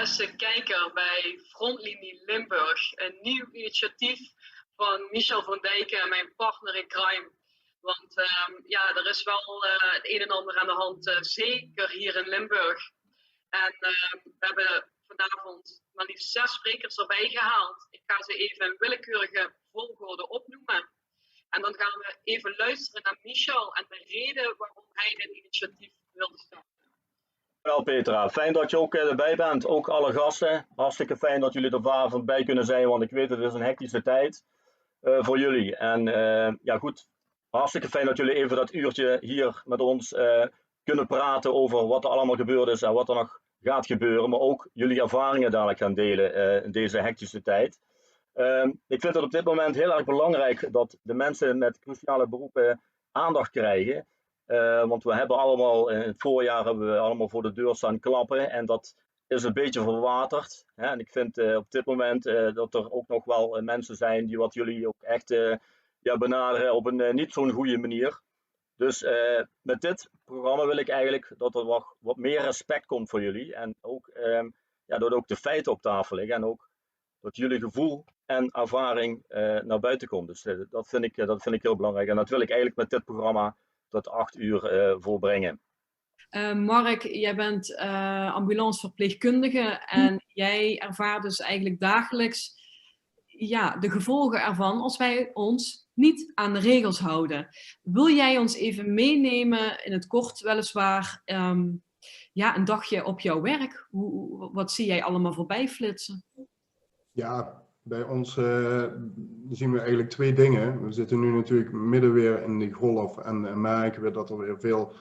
beste kijker bij Frontlinie Limburg. Een nieuw initiatief van Michel van Dijken en mijn partner in crime. Want ja, er is wel het een en ander aan de hand, zeker hier in Limburg. En we hebben vanavond maar liefst 6 sprekers erbij gehaald. Ik ga ze even in willekeurige volgorde opnoemen. En dan gaan we even luisteren naar Michel en de reden waarom hij dit initiatief wilde starten. Wel Petra, fijn dat je ook erbij bent, ook alle gasten. Hartstikke fijn dat jullie er vanavond bij kunnen zijn, want ik weet het is een hectische tijd voor jullie. En ja goed, hartstikke fijn dat jullie even dat uurtje hier met ons kunnen praten over wat er allemaal gebeurd is en wat er nog gaat gebeuren. Maar ook jullie ervaringen dadelijk gaan delen in deze hectische tijd. Ik vind het op dit moment heel erg belangrijk dat de mensen met cruciale beroepen aandacht krijgen. Want we hebben allemaal, in het voorjaar hebben we allemaal voor de deur staan klappen en dat is een beetje verwaterd. Hè? En ik vind op dit moment dat er ook nog wel mensen zijn die wat jullie ook echt benaderen op een niet zo'n goede manier. Dus met dit programma wil ik eigenlijk dat er wat meer respect komt voor jullie en ook dat ook de feiten op tafel liggen en ook dat jullie gevoel en ervaring naar buiten komt. Dus dat vind ik heel belangrijk en dat wil ik eigenlijk met dit programma tot 8 uur volbrengen. Mark, jij bent ambulanceverpleegkundige en jij ervaart dus eigenlijk dagelijks de gevolgen ervan als wij ons niet aan de regels houden. Wil jij ons even meenemen, in het kort weliswaar, een dagje op jouw werk? Wat zie jij allemaal voorbij flitsen? Ja, bij ons zien we eigenlijk 2 dingen. We zitten nu natuurlijk midden weer in die golf en merken we dat er weer veel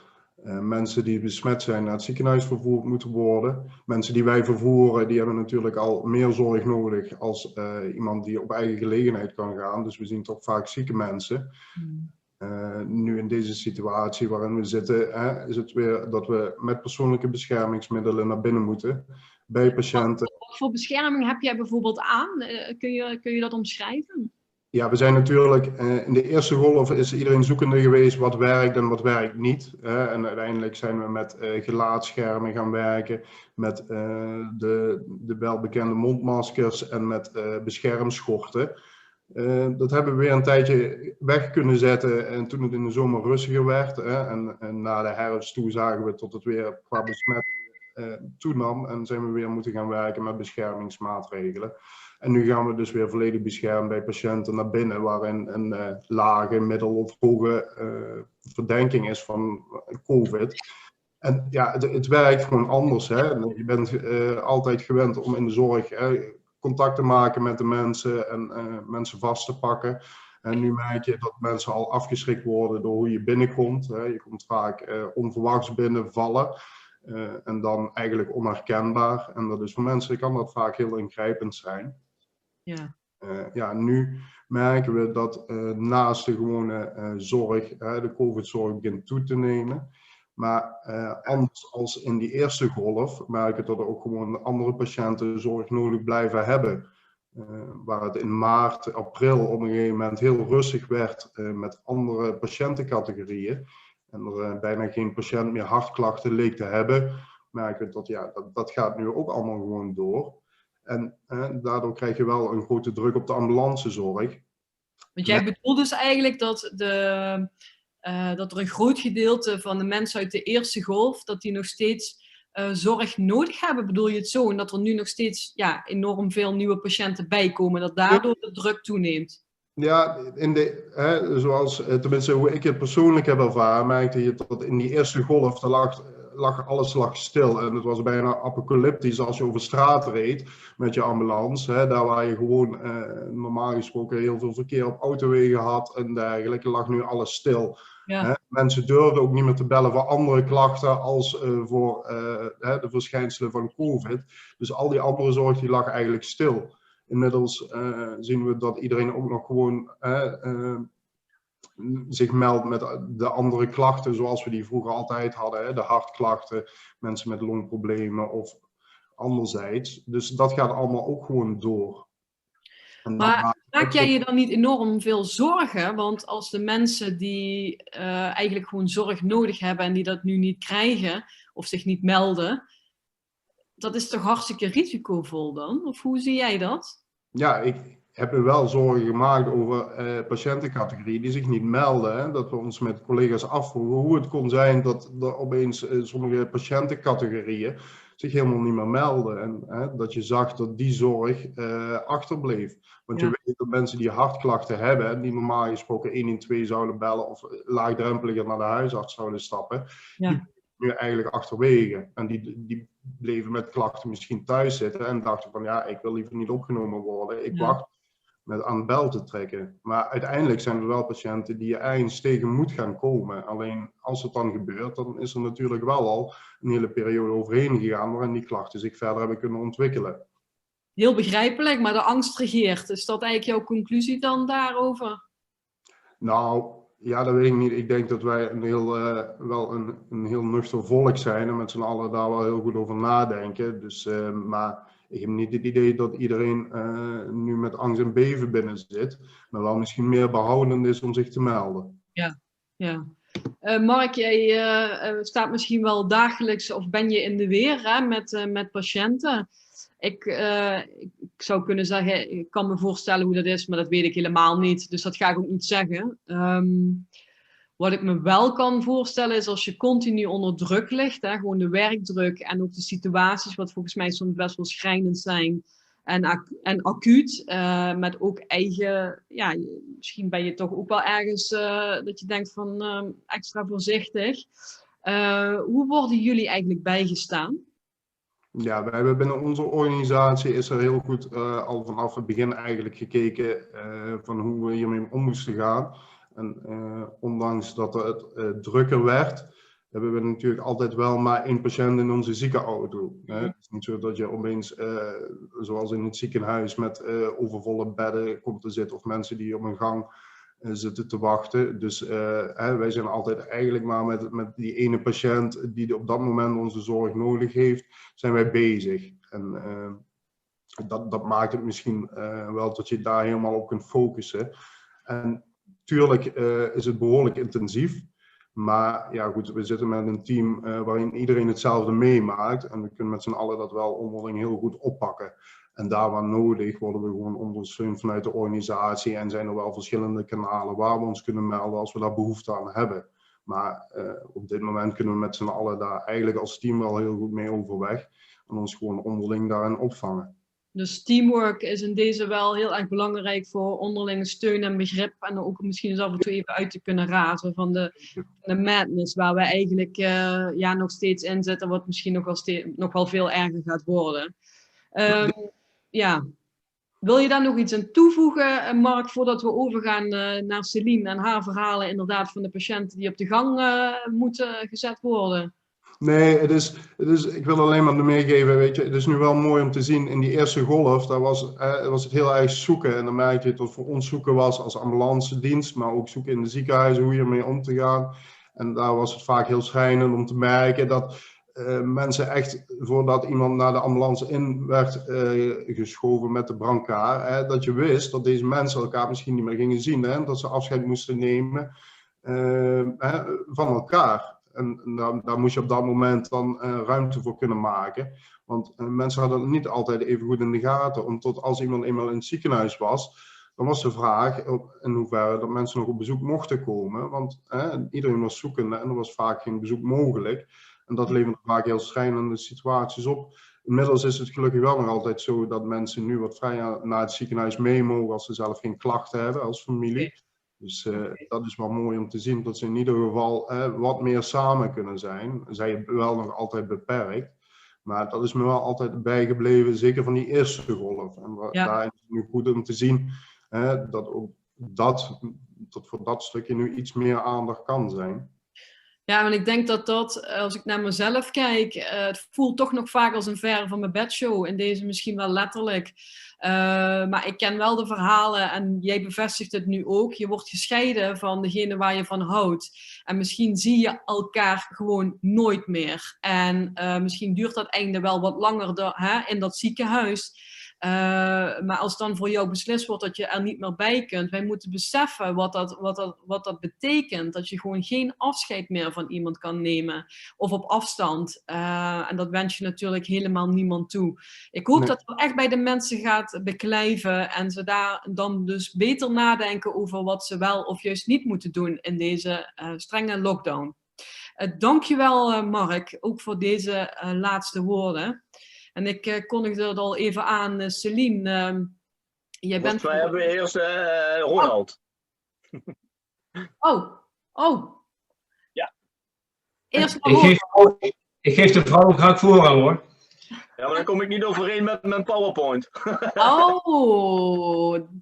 mensen die besmet zijn naar het ziekenhuis vervoerd moeten worden. Mensen die wij vervoeren, die hebben natuurlijk al meer zorg nodig als iemand die op eigen gelegenheid kan gaan. Dus we zien toch vaak zieke mensen. Nu in deze situatie waarin we zitten, is het weer dat we met persoonlijke beschermingsmiddelen naar binnen moeten bij patiënten. Wat voor bescherming heb jij bijvoorbeeld aan? Kun je dat omschrijven? Ja, we zijn natuurlijk in de eerste golf is iedereen zoekende geweest wat werkt en wat werkt niet. En uiteindelijk zijn we met gelaatschermen gaan werken, met de welbekende mondmaskers en met beschermschorten. Dat hebben we weer een tijdje weg kunnen zetten en toen het in de zomer rustiger werd. En na de herfst toe zagen we tot het weer qua besmetting toenam en zijn we weer moeten gaan werken met beschermingsmaatregelen. En nu gaan we dus weer volledig beschermd bij patiënten naar binnen waarin een lage, middel of hoge verdenking is van COVID. En ja, het werkt gewoon anders. Hè? Je bent altijd gewend om in de zorg contact te maken met de mensen en mensen vast te pakken. En nu merk je dat mensen al afgeschrikt worden door hoe je binnenkomt. Hè? Je komt vaak onverwachts binnenvallen. En dan eigenlijk onherkenbaar. En dat is voor mensen kan dat vaak heel ingrijpend zijn. Ja. Nu merken we dat naast de gewone zorg, de COVID-zorg begint toe te nemen. Maar anders als in die eerste golf merken we dat er ook gewoon andere patiënten zorg nodig blijven hebben. Waar het in maart, april op een gegeven moment heel rustig werd met andere patiëntencategorieën. En er bijna geen patiënt meer hartklachten leek te hebben, merken we dat gaat nu ook allemaal gewoon door. En daardoor krijg je wel een grote druk op de ambulancezorg. Want jij bedoelt dus eigenlijk dat dat er een groot gedeelte van de mensen uit de eerste golf, dat die nog steeds zorg nodig hebben, bedoel je het zo? En dat er nu nog steeds enorm veel nieuwe patiënten bijkomen, dat daardoor de druk toeneemt? Ja, zoals tenminste hoe ik het persoonlijk heb ervaren, merkte je dat in die eerste golf, alles lag stil. En het was bijna apocalyptisch als je over straat reed met je ambulance. Daar waar je gewoon normaal gesproken heel veel verkeer op autowegen had en dergelijke, lag nu alles stil. Ja. Mensen durfden ook niet meer te bellen voor andere klachten als voor de verschijnselen van COVID. Dus al die andere zorg die lag eigenlijk stil. Inmiddels zien we dat iedereen ook nog gewoon zich meldt met de andere klachten zoals we die vroeger altijd hadden. De hartklachten, mensen met longproblemen of anderzijds. Dus dat gaat allemaal ook gewoon door. Maar maak jij je dan niet enorm veel zorgen? Want als de mensen die eigenlijk gewoon zorg nodig hebben en die dat nu niet krijgen of zich niet melden, dat is toch hartstikke risicovol dan? Of hoe zie jij dat? Ja, ik heb me wel zorgen gemaakt over patiëntencategorieën die zich niet melden. Hè? Dat we ons met collega's afvroegen hoe het kon zijn dat er opeens sommige patiëntencategorieën zich helemaal niet meer melden. En dat je zag dat die zorg achterbleef. Want je weet dat mensen die hartklachten hebben, die normaal gesproken 112 zouden bellen of laagdrempeliger naar de huisarts zouden stappen, die nu eigenlijk achterwege. En die bleven met klachten misschien thuis zitten en dachten van ja, ik wil liever niet opgenomen worden. Ik wacht met aan de bel te trekken. Maar uiteindelijk zijn er wel patiënten die je ergens tegen moet gaan komen. Alleen als het dan gebeurt, dan is er natuurlijk wel al een hele periode overheen gegaan waarin die klachten zich verder hebben kunnen ontwikkelen. Heel begrijpelijk, maar de angst regeert. Is dat eigenlijk jouw conclusie dan daarover? Nou, ja, dat weet ik niet. Ik denk dat wij een heel nuchter volk zijn en met z'n allen daar wel heel goed over nadenken. Dus, maar ik heb niet het idee dat iedereen nu met angst en beven binnen zit, maar wel misschien meer behoudend is om zich te melden. Ja. Mark, jij staat misschien wel dagelijks of ben je in de weer hè, met patiënten. Ik zou kunnen zeggen, ik kan me voorstellen hoe dat is, maar dat weet ik helemaal niet. Dus dat ga ik ook niet zeggen. Wat ik me wel kan voorstellen is als je continu onder druk ligt, hè, gewoon de werkdruk en ook de situaties, wat volgens mij soms best wel schrijnend zijn en acuut, met ook eigen, ja, misschien ben je toch ook wel ergens dat je denkt van extra voorzichtig. Hoe worden jullie eigenlijk bijgestaan? Ja, wij hebben binnen onze organisatie is er heel goed al vanaf het begin eigenlijk gekeken van hoe we hiermee om moesten gaan. En ondanks dat het drukker werd, hebben we natuurlijk altijd wel maar 1 patiënt in onze ziekenauto. Het is niet zo dat je opeens, zoals in het ziekenhuis, met overvolle bedden komt te zitten of mensen die op een gang zitten te wachten. Dus wij zijn altijd eigenlijk maar met die ene patiënt die op dat moment onze zorg nodig heeft, zijn wij bezig. En dat maakt het misschien wel dat je daar helemaal op kunt focussen. En tuurlijk is het behoorlijk intensief. Maar ja goed, we zitten met een team waarin iedereen hetzelfde meemaakt. En we kunnen met z'n allen dat wel onderling heel goed oppakken. En daar waar nodig worden we gewoon ondersteund vanuit de organisatie. En zijn er wel verschillende kanalen waar we ons kunnen melden als we daar behoefte aan hebben. Maar op dit moment kunnen we met z'n allen daar eigenlijk als team wel heel goed mee overweg. En ons gewoon onderling daarin opvangen. Dus teamwork is in deze wel heel erg belangrijk voor onderlinge steun en begrip. En ook misschien eens af en toe even uit te kunnen razen van de madness waar we eigenlijk nog steeds in zitten. Wat misschien nog wel veel erger gaat worden. Wil je daar nog iets aan toevoegen, Mark, voordat we overgaan naar Celine en haar verhalen inderdaad van de patiënten die op de gang moeten gezet worden? Nee, ik wil alleen maar meegeven, weet je, het is nu wel mooi om te zien, in die eerste golf, daar was het heel erg zoeken. En dan merk je dat het voor ons zoeken was als ambulance dienst, maar ook zoeken in de ziekenhuizen, hoe je ermee om te gaan. En daar was het vaak heel schrijnend om te merken dat mensen echt, voordat iemand naar de ambulance in werd geschoven met de brancard, dat je wist dat deze mensen elkaar misschien niet meer gingen zien, dat ze afscheid moesten nemen van elkaar. En daar moest je op dat moment dan ruimte voor kunnen maken. Want mensen hadden het niet altijd even goed in de gaten. Omdat als iemand eenmaal in het ziekenhuis was, dan was de vraag in hoeverre dat mensen nog op bezoek mochten komen. Want iedereen was zoekende en er was vaak geen bezoek mogelijk. En dat levert vaak heel schrijnende situaties op. Inmiddels is het gelukkig wel nog altijd zo dat mensen nu wat vrijer naar het ziekenhuis mee mogen als ze zelf geen klachten hebben als familie. Dus dat is wel mooi om te zien dat ze in ieder geval wat meer samen kunnen zijn. Zij wel nog altijd beperkt. Maar dat is me wel altijd bijgebleven, zeker van die eerste golf. En daar is het nu goed om te zien dat ook dat voor dat stukje nu iets meer aandacht kan zijn. Ja, want ik denk dat als ik naar mezelf kijk, het voelt toch nog vaak als een ver van mijn bedshow. In deze misschien wel letterlijk. Maar ik ken wel de verhalen en jij bevestigt het nu ook. Je wordt gescheiden van degene waar je van houdt. En misschien zie je elkaar gewoon nooit meer. En misschien duurt dat einde wel wat langer in dat ziekenhuis. Maar als dan voor jou beslist wordt dat je er niet meer bij kunt, wij moeten beseffen wat dat betekent. Dat je gewoon geen afscheid meer van iemand kan nemen. Of op afstand. En dat wens je natuurlijk helemaal niemand toe. Ik hoop dat het echt bij de mensen gaat beklijven. En ze daar dan dus beter nadenken over wat ze wel of juist niet moeten doen in deze strenge lockdown. Dankjewel Mark, ook voor deze laatste woorden. En ik kondigde het al even aan, Celine. Jij bent... Wij hebben eerst Ronald. Oh. Ja. Eerst ik geef de vrouw graag voorrang hoor. Ja, maar dan kom ik niet overeen met mijn PowerPoint.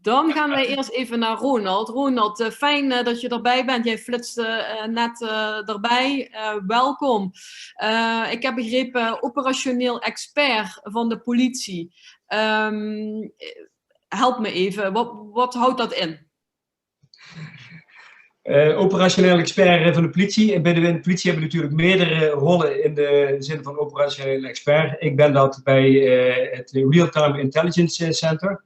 Dan gaan wij eerst even naar Ronald. Ronald, fijn dat je erbij bent. Jij flitste net erbij. Welkom. Ik heb begrepen, operationeel expert van de politie. Help me even, wat houdt dat in? Operationeel expert van de politie. Bij de politie hebben we natuurlijk meerdere rollen in de zin van operationeel expert. Ik ben dat bij het Real-Time Intelligence Center.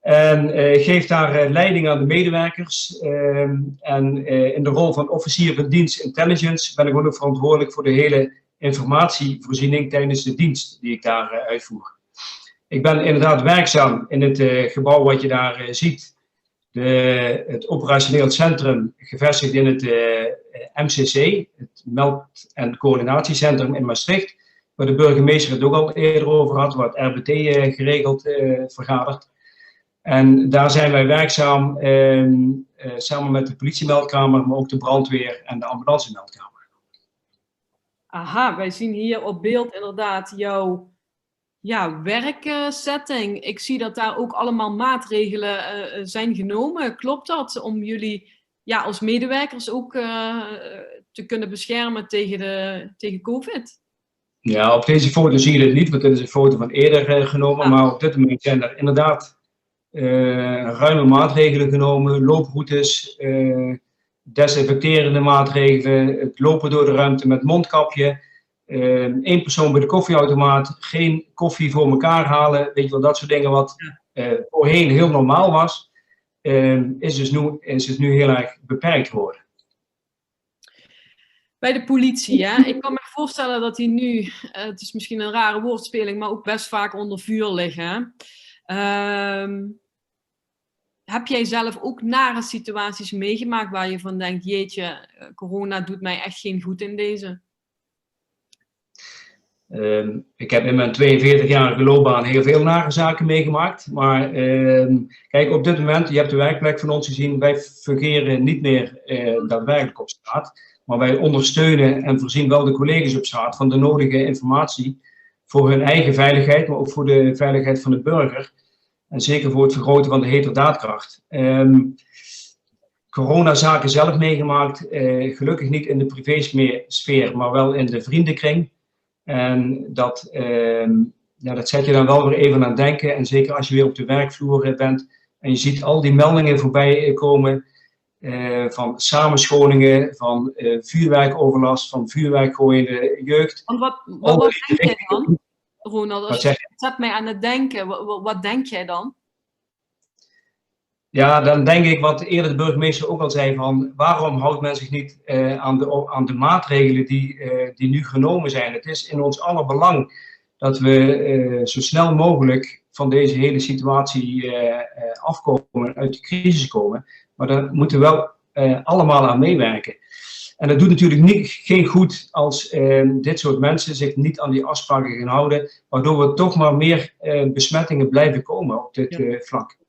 En geef daar leiding aan de medewerkers. En in de rol van officier van dienst intelligence ben ik ook verantwoordelijk voor de hele informatievoorziening tijdens de dienst die ik daar uitvoer. Ik ben inderdaad werkzaam in het gebouw wat je daar ziet. Het operationeel centrum gevestigd in het MCC, het Meld- en Coördinatiecentrum in Maastricht, waar de burgemeester het ook al eerder over had, waar het RBT geregeld vergadert. En daar zijn wij werkzaam samen met de politiemeldkamer, maar ook de brandweer en de ambulancemeldkamer. Aha, wij zien hier op beeld inderdaad jouw werksetting. Ik zie dat daar ook allemaal maatregelen zijn genomen. Klopt dat? Om jullie als medewerkers ook te kunnen beschermen tegen COVID? Ja, op deze foto zie je het niet, want dit is een foto van eerder genomen. Maar op dit moment zijn er inderdaad ruime maatregelen genomen. Looproutes, desinfecterende maatregelen, het lopen door de ruimte met mondkapje. 1 persoon bij de koffieautomaat, geen koffie voor elkaar halen, weet je wel, dat soort dingen wat voorheen heel normaal was, is dus nu heel erg beperkt geworden. Bij de politie, hè? Ik kan me voorstellen dat die nu, het is misschien een rare woordspeling, maar ook best vaak onder vuur liggen. Heb jij zelf ook nare situaties meegemaakt waar je van denkt, jeetje, corona doet mij echt geen goed in deze? Ik heb in mijn 42-jarige loopbaan heel veel nare zaken meegemaakt. Maar kijk, op dit moment, je hebt de werkplek van ons gezien, wij fungeren niet meer daadwerkelijk op straat. Maar wij ondersteunen en voorzien wel de collega's op straat van de nodige informatie voor hun eigen veiligheid, maar ook voor de veiligheid van de burger. En zeker voor het vergroten van de heterdaadkracht. Coronazaken zelf meegemaakt, gelukkig niet in de privésfeer, maar wel in de vriendenkring. En dat zet je dan wel weer even aan het denken. En zeker als je weer op de werkvloer bent en je ziet al die meldingen voorbij komen van samenscholingen, van vuurwerkoverlast, van vuurwerkgooiende jeugd. Want wat denk jij dan, Ronald? Als je zet mij aan het denken, wat denk jij dan? Ja, dan denk ik wat eerder de burgemeester ook al zei van waarom houdt men zich niet aan de maatregelen die nu genomen zijn. Het is in ons aller belang dat we zo snel mogelijk van deze hele situatie afkomen, uit de crisis komen. Maar daar moeten we wel allemaal aan meewerken. En dat doet natuurlijk geen goed als dit soort mensen zich niet aan die afspraken gaan houden, waardoor we toch maar meer besmettingen blijven komen op dit vlak.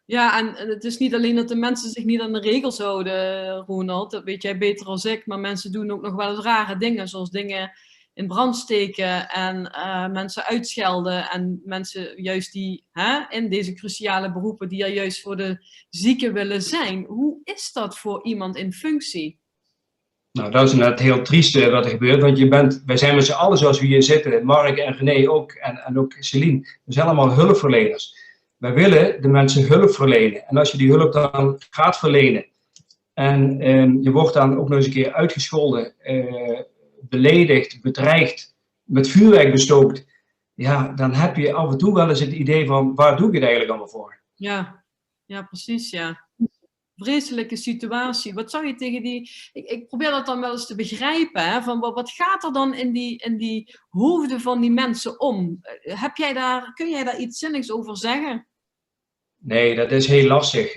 Ja, en het is niet alleen dat de mensen zich niet aan de regels houden, Ronald. Dat weet jij beter als ik. Maar mensen doen ook nog wel eens rare dingen. Zoals dingen in brand steken en mensen uitschelden. En mensen juist die in deze cruciale beroepen, die er juist voor de zieken willen zijn. Hoe is dat voor iemand in functie? Nou, dat is net heel triest wat er gebeurt. Want wij zijn met z'n allen zoals we hier zitten. Mark en René ook. En ook Celine. We zijn allemaal hulpverleners. Wij willen de mensen hulp verlenen. En als je die hulp dan gaat verlenen en je wordt dan ook nog eens een keer uitgescholden, beledigd, bedreigd, met vuurwerk bestookt, ja, dan heb je af en toe wel eens het idee van, waar doe ik het eigenlijk allemaal voor? Ja, ja, precies, ja. Vreselijke situatie. Wat zou je tegen die... Ik probeer dat dan wel eens te begrijpen, hè? Van wat gaat er dan in die hoofden van die mensen om? Kun jij daar iets zinnigs over zeggen? Nee, dat is heel lastig.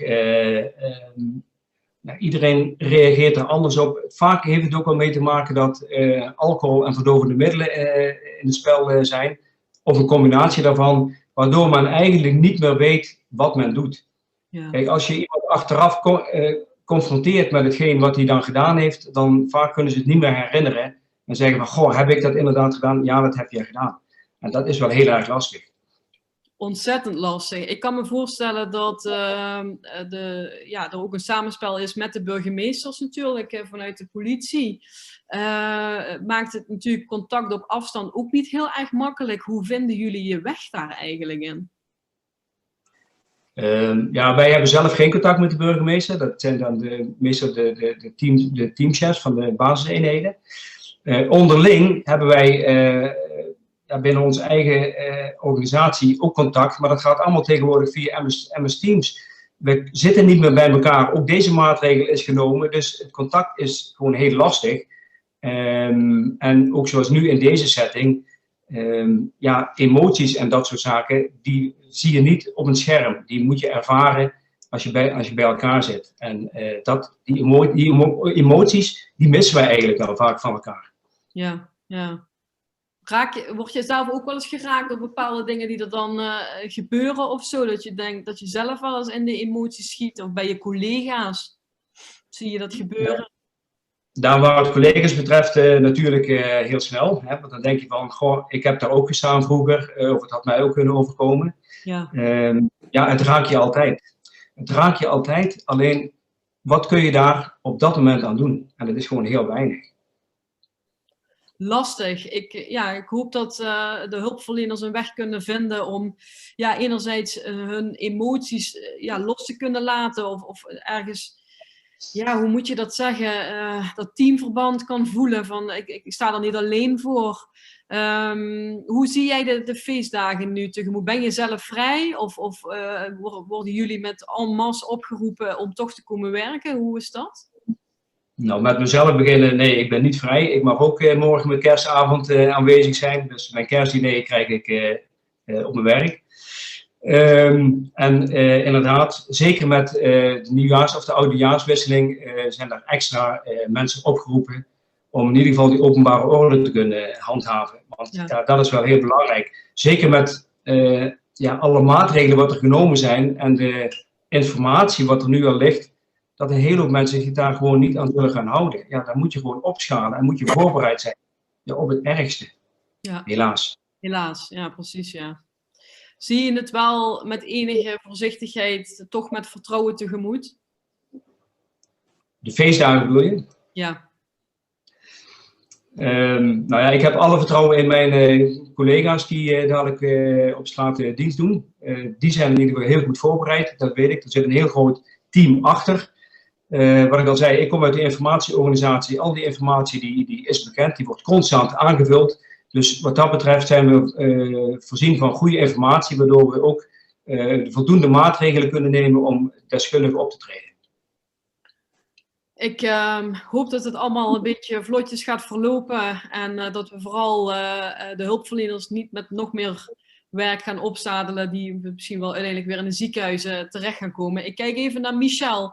Nou, iedereen reageert er anders op. Vaak heeft het ook wel mee te maken dat alcohol en verdovende middelen in het spel zijn. Of een combinatie daarvan, waardoor men eigenlijk niet meer weet wat men doet. Ja. Kijk, als je iemand achteraf confronteert met hetgeen wat hij dan gedaan heeft, dan vaak kunnen ze het niet meer herinneren. En zeggen van, goh, heb ik dat inderdaad gedaan? Ja, dat heb je gedaan. En dat is wel heel erg lastig. Ontzettend lastig. Ik kan me voorstellen dat er ook een samenspel is met de burgemeesters natuurlijk, vanuit de politie. Maakt het natuurlijk contact op afstand ook niet heel erg makkelijk. Hoe vinden jullie je weg daar eigenlijk in? Ja, wij hebben zelf geen contact met de burgemeester. Dat zijn dan meestal de teamchefs van de basiseenheden. Onderling hebben wij binnen onze eigen organisatie ook contact, maar dat gaat allemaal tegenwoordig via MS Teams. We zitten niet meer bij elkaar. Ook deze maatregel is genomen, dus het contact is gewoon heel lastig. En ook zoals nu in deze setting, emoties en dat soort zaken, die zie je niet op een scherm. Die moet je ervaren als je bij elkaar zit. En die emoties, die missen wij eigenlijk wel vaak van elkaar. Ja, ja. Word je zelf ook wel eens geraakt door bepaalde dingen die er dan gebeuren of zo? Dat je denkt dat je zelf wel eens in de emoties schiet, of bij je collega's? Zie je dat gebeuren? Daar waar het collega's betreft natuurlijk heel snel. Hè? Want dan denk je van, goh, ik heb daar ook gestaan vroeger, of het had mij ook kunnen overkomen. Ja. Het raakt je altijd. Het raakt je altijd, alleen wat kun je daar op dat moment aan doen? En dat is gewoon heel weinig. Lastig. Ik hoop dat de hulpverleners een weg kunnen vinden om enerzijds hun emoties los te kunnen laten of ergens, hoe moet je dat zeggen, dat teamverband kan voelen van ik sta er niet alleen voor. Hoe zie jij de feestdagen nu tegemoet? Ben je zelf vrij of worden jullie met en masse opgeroepen om toch te komen werken? Hoe is dat? Nou, met mezelf beginnen, nee, ik ben niet vrij. Ik mag ook morgen met kerstavond aanwezig zijn. Dus mijn kerstdiner krijg ik op mijn werk. Inderdaad, zeker met de nieuwjaars- of de oudejaarswisseling zijn daar extra mensen opgeroepen om in ieder geval die openbare orde te kunnen handhaven. Want dat is wel heel belangrijk. Zeker met alle maatregelen wat er genomen zijn en de informatie wat er nu al ligt, dat een hele hoop mensen zich daar gewoon niet aan zullen gaan houden. Ja, dan moet je gewoon opschalen en moet je voorbereid zijn op het ergste. Ja. Helaas. Helaas, ja, precies, ja. Zie je het wel met enige voorzichtigheid, toch met vertrouwen tegemoet? De feestdagen bedoel je? Ja. Ik heb alle vertrouwen in mijn collega's die dadelijk op straat dienst doen. Die zijn in ieder geval heel goed voorbereid, dat weet ik. Er zit een heel groot team achter. Wat ik al zei, ik kom uit de informatieorganisatie. Al die informatie die is bekend, die wordt constant aangevuld. Dus wat dat betreft zijn we voorzien van goede informatie, waardoor we ook voldoende maatregelen kunnen nemen om deskundig op te treden. Ik hoop dat het allemaal een beetje vlotjes gaat verlopen en dat we vooral de hulpverleners niet met nog meer werk gaan opzadelen die misschien wel uiteindelijk weer in de ziekenhuizen terecht gaan komen. Ik kijk even naar Michel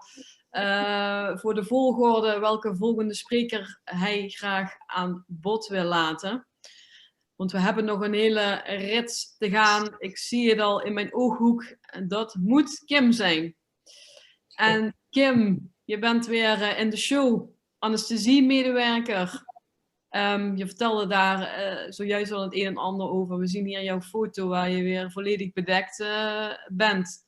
voor de volgorde welke volgende spreker hij graag aan bod wil laten. Want we hebben nog een hele rit te gaan. Ik zie het al in mijn ooghoek. En dat moet Kim zijn. En Kim, je bent weer in de show. Anesthesiemedewerker. Je vertelde daar zojuist al het een en ander over. We zien hier jouw foto waar je weer volledig bedekt bent.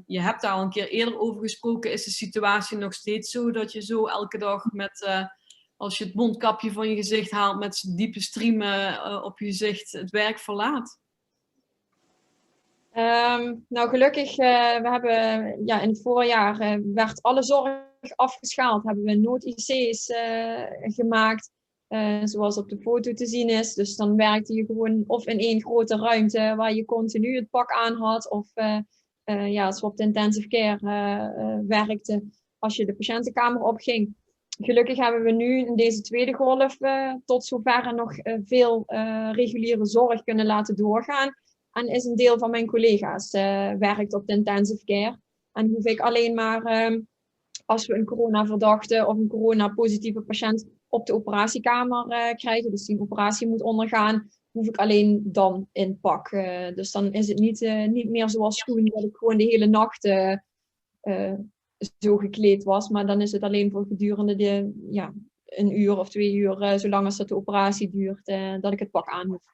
Je hebt daar al een keer eerder over gesproken. Is de situatie nog steeds zo dat je zo elke dag met... als je het mondkapje van je gezicht haalt met diepe striemen op je gezicht het werk verlaat? Gelukkig, we hebben in het voorjaar werd alle zorg afgeschaald. Hebben we nood-IC's gemaakt. zoals op de foto te zien is. Dus dan werkte je gewoon of in één grote ruimte waar je continu het pak aan had. Of als we op de intensive care werkten, als je de patiëntenkamer opging. Gelukkig hebben we nu in deze tweede golf tot zover nog veel reguliere zorg kunnen laten doorgaan. En is een deel van mijn collega's werkt op de intensive care. En hoef ik alleen maar, als we een coronaverdachte of een coronapositieve patiënt op de operatiekamer krijgen, dus die een operatie moet ondergaan, hoef ik alleen dan in pak. Dus dan is het niet meer zoals toen, dat ik gewoon de hele nacht zo gekleed was. Maar dan is het alleen voor gedurende een uur of 2 uur, zolang als dat de operatie duurt, dat ik het pak aan hoef.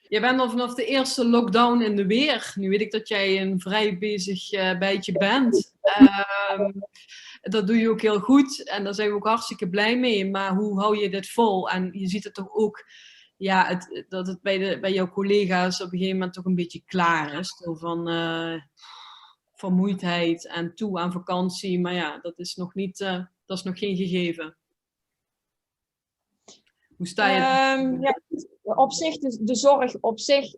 Je bent al vanaf de eerste lockdown in de weer. Nu weet ik dat jij een vrij bezig bijtje bent. Dat doe je ook heel goed en daar zijn we ook hartstikke blij mee. Maar hoe hou je dit vol? En je ziet het toch ook, dat het bij jouw collega's op een gegeven moment toch een beetje klaar is. Zo van vermoeidheid en toe aan vakantie. Maar ja, dat is nog niet, dat is nog geen gegeven. Hoe sta je? Op zich, de zorg op zich,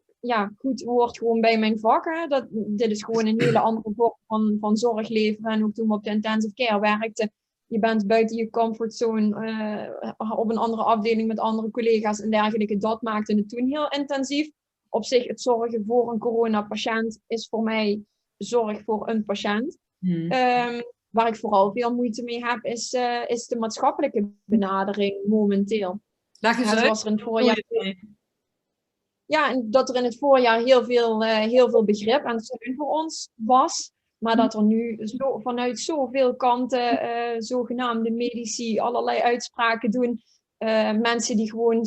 goed, hoort gewoon bij mijn vak. Hè. Dit is gewoon een hele andere vorm van zorg leveren. En ook toen we op de intensive care werkten, je bent buiten je comfortzone op een andere afdeling met andere collega's en dergelijke. Dat maakte het toen heel intensief. Op zich, het zorgen voor een coronapatiënt is voor mij zorg voor een patiënt. Waar ik vooral veel moeite mee heb, is de maatschappelijke benadering momenteel. Zoals er in het voorjaar. Ja, en dat er in het voorjaar heel veel begrip en steun voor ons was. Maar dat er nu vanuit zoveel kanten zogenaamde medici allerlei uitspraken doen. Mensen die gewoon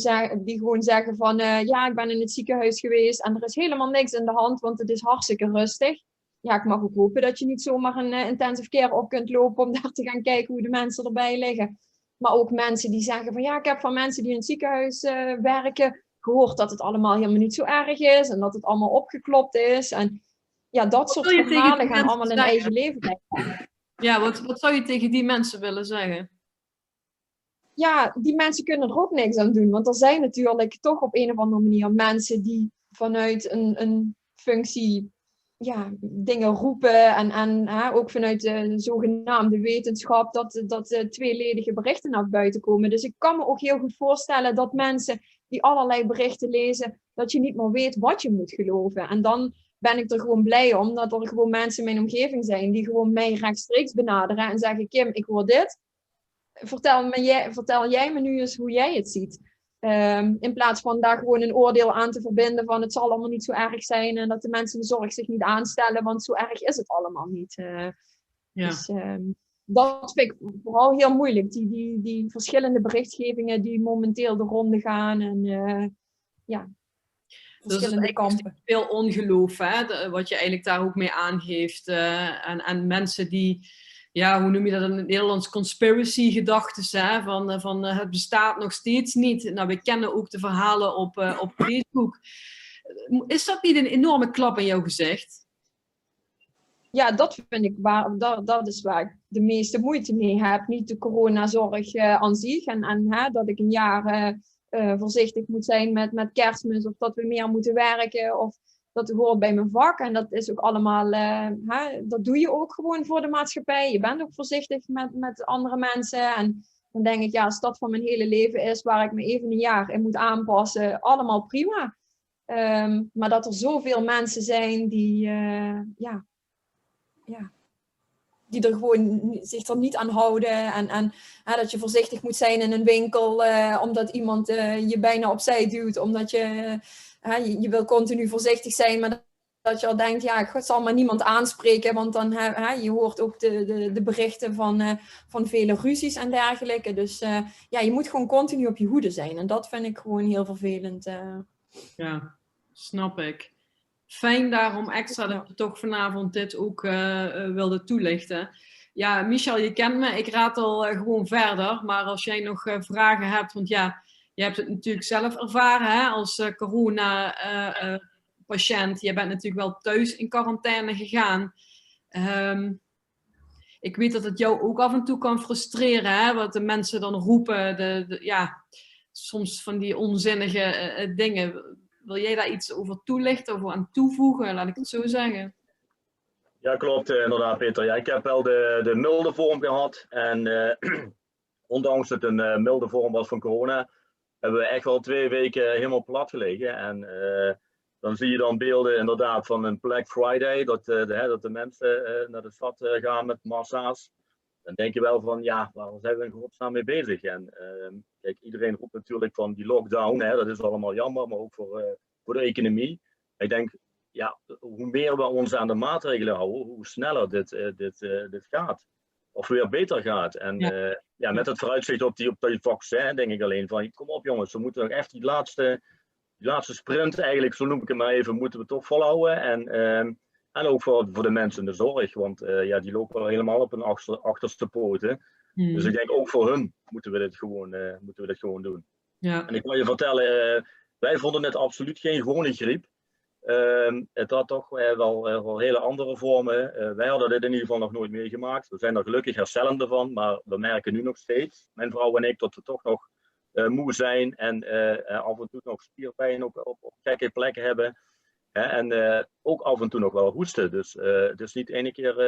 zeggen van ik ben in het ziekenhuis geweest en er is helemaal niks aan de hand, want het is hartstikke rustig. Ja, ik mag ook hopen dat je niet zomaar een intensive care op kunt lopen om daar te gaan kijken hoe de mensen erbij liggen. Maar ook mensen die zeggen van ik heb van mensen die in het ziekenhuis werken gehoord dat het allemaal helemaal niet zo erg is en dat het allemaal opgeklopt is. En dat soort verhalen gaan allemaal in eigen leven leggen. Ja, wat zou je tegen die mensen willen zeggen? Ja, die mensen kunnen er ook niks aan doen. Want er zijn natuurlijk toch op een of andere manier mensen die vanuit een functie dingen roepen. En ook vanuit de zogenaamde wetenschap dat tweeledige berichten naar buiten komen. Dus ik kan me ook heel goed voorstellen dat mensen die allerlei berichten lezen, dat je niet meer weet wat je moet geloven. En dan ben ik er gewoon blij om dat er gewoon mensen in mijn omgeving zijn die gewoon mij rechtstreeks benaderen en zeggen: Kim, ik hoor dit. Vertel jij me nu eens hoe jij het ziet. In plaats van daar gewoon een oordeel aan te verbinden van het zal allemaal niet zo erg zijn en dat de mensen in de zorg zich niet aanstellen, want zo erg is het allemaal niet. Dus dat vind ik vooral heel moeilijk. Die verschillende berichtgevingen die momenteel de ronde gaan en verschillende kampen. Veel ongeloof, hè? Wat je eigenlijk daar ook mee aangeeft. En mensen die, hoe noem je dat in het Nederlands, conspiracy gedachten, hè? Van het bestaat nog steeds niet. Nou, we kennen ook de verhalen op Facebook. Is dat niet een enorme klap in jouw gezicht? Ja, dat vind ik dat is waar ik de meeste moeite mee heb. Niet de coronazorg aan zich en dat ik een jaar voorzichtig moet zijn met Kerstmis of dat we meer moeten werken of dat hoort bij mijn vak. En dat is ook allemaal, dat doe je ook gewoon voor de maatschappij. Je bent ook voorzichtig met andere mensen. En dan denk ik, als dat van mijn hele leven is waar ik me even een jaar in moet aanpassen, allemaal prima. Maar dat er zoveel mensen zijn die die er gewoon zich er niet aan houden. En dat je voorzichtig moet zijn in een winkel, omdat iemand je bijna opzij duwt. Omdat je wil continu voorzichtig zijn, maar dat je al denkt, ik zal maar niemand aanspreken. Want dan je hoort ook de berichten van vele ruzies en dergelijke. Dus je moet gewoon continu op je hoede zijn. En dat vind ik gewoon heel vervelend. Ja, snap ik. Fijn daarom extra dat je toch vanavond dit ook wilde toelichten. Ja, Michel, je kent me. Ik raad al gewoon verder. Maar als jij nog vragen hebt, want je hebt het natuurlijk zelf ervaren hè, als corona-patiënt. Je bent natuurlijk wel thuis in quarantaine gegaan. Ik weet dat het jou ook af en toe kan frustreren, hè, wat de mensen dan roepen. soms van die onzinnige dingen. Wil jij daar iets over toelichten of aan toevoegen, laat ik het zo zeggen? Ja, klopt inderdaad, Peter. Ja, ik heb wel de milde vorm gehad. En ondanks dat het een milde vorm was van corona, hebben we echt wel 2 weken helemaal plat gelegen. En dan zie je dan beelden inderdaad van een Black Friday, dat de mensen naar de stad gaan met massa's. Dan denk je wel van, ja, waar zijn we in godsnaam mee bezig? En kijk, iedereen roept natuurlijk van die lockdown, dat is allemaal jammer, maar ook voor de economie. Ik denk, ja, hoe meer we ons aan de maatregelen houden, hoe sneller dit gaat. Of weer beter gaat. En ja, met het vooruitzicht op die vaccin, denk ik alleen van, kom op jongens, we moeten nog echt die laatste sprint eigenlijk, zo noem ik het maar even, moeten we toch volhouden. En ook voor de mensen in de zorg, want ja, die lopen wel helemaal op hun achterste poten. Dus ik denk ook voor hun moeten we dit gewoon doen. Ja. En ik wil je vertellen, wij vonden het absoluut geen gewone griep. Het had toch wel hele andere vormen. Wij hadden dit in ieder geval nog nooit meegemaakt. We zijn er gelukkig herstellende van, maar we merken nu nog steeds, mijn vrouw en ik, dat we toch nog moe zijn en af en toe nog spierpijn op gekke plekken hebben. En ook af en toe nog wel hoesten. Dus het is niet ene keer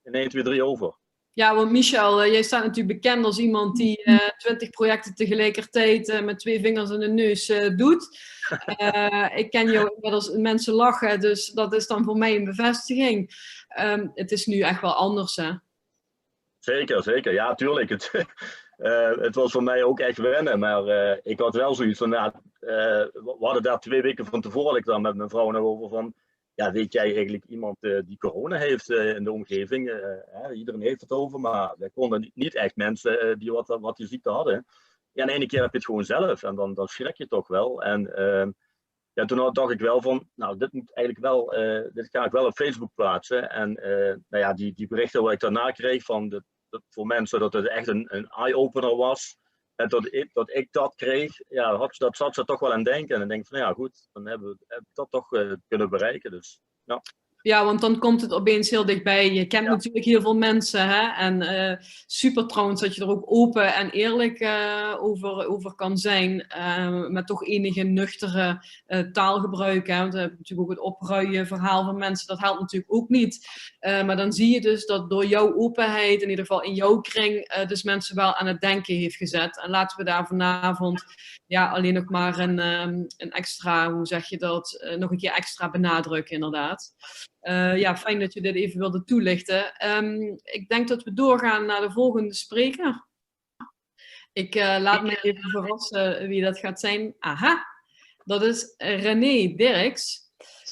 in 1, 2, 3 over. Ja, want Michel, jij staat natuurlijk bekend als iemand die 20 projecten tegelijkertijd met 2 vingers in de neus doet. Ik ken jou inmiddels mensen lachen, dus dat is dan voor mij een bevestiging. Het is nu echt wel anders, hè? Zeker. Ja, tuurlijk. Het was voor mij ook echt wennen, maar ik had wel zoiets van, we hadden daar 2 weken van tevoren dan met mijn vrouw nog over van, ja, weet jij eigenlijk iemand die corona heeft in de omgeving? Iedereen heeft het over, maar wij konden niet echt mensen die wat die ziekte hadden. Ja, en de ene keer heb je het gewoon zelf en dan schrik je toch wel. En ja, toen dacht ik wel van, nou, dit ga ik wel op Facebook plaatsen. En nou ja, die berichten wat ik daarna kreeg van voor mensen dat het echt een eye-opener was. En dat ik dat kreeg, ja, dat zat ze toch wel aan denken. En dan denk ik van, ja goed, dan hebben we dat toch kunnen bereiken. Dus, ja. Ja, want dan komt het opeens heel dichtbij. Je kent natuurlijk heel veel mensen. Hè? En super trouwens dat je er ook open en eerlijk over kan zijn. Met toch enige nuchtere taalgebruik. Hè? Want we hebben natuurlijk ook het opruien verhaal van mensen. Dat helpt natuurlijk ook niet. Maar dan zie je dus dat door jouw openheid, in ieder geval in jouw kring, dus mensen wel aan het denken heeft gezet. En laten we daar vanavond alleen nog maar een extra, hoe zeg je dat, nog een keer extra benadrukken inderdaad. Fijn dat je dit even wilde toelichten. Ik denk dat we doorgaan naar de volgende spreker. Ik laat me even verrassen wie dat gaat zijn. Aha, dat is René Dirks.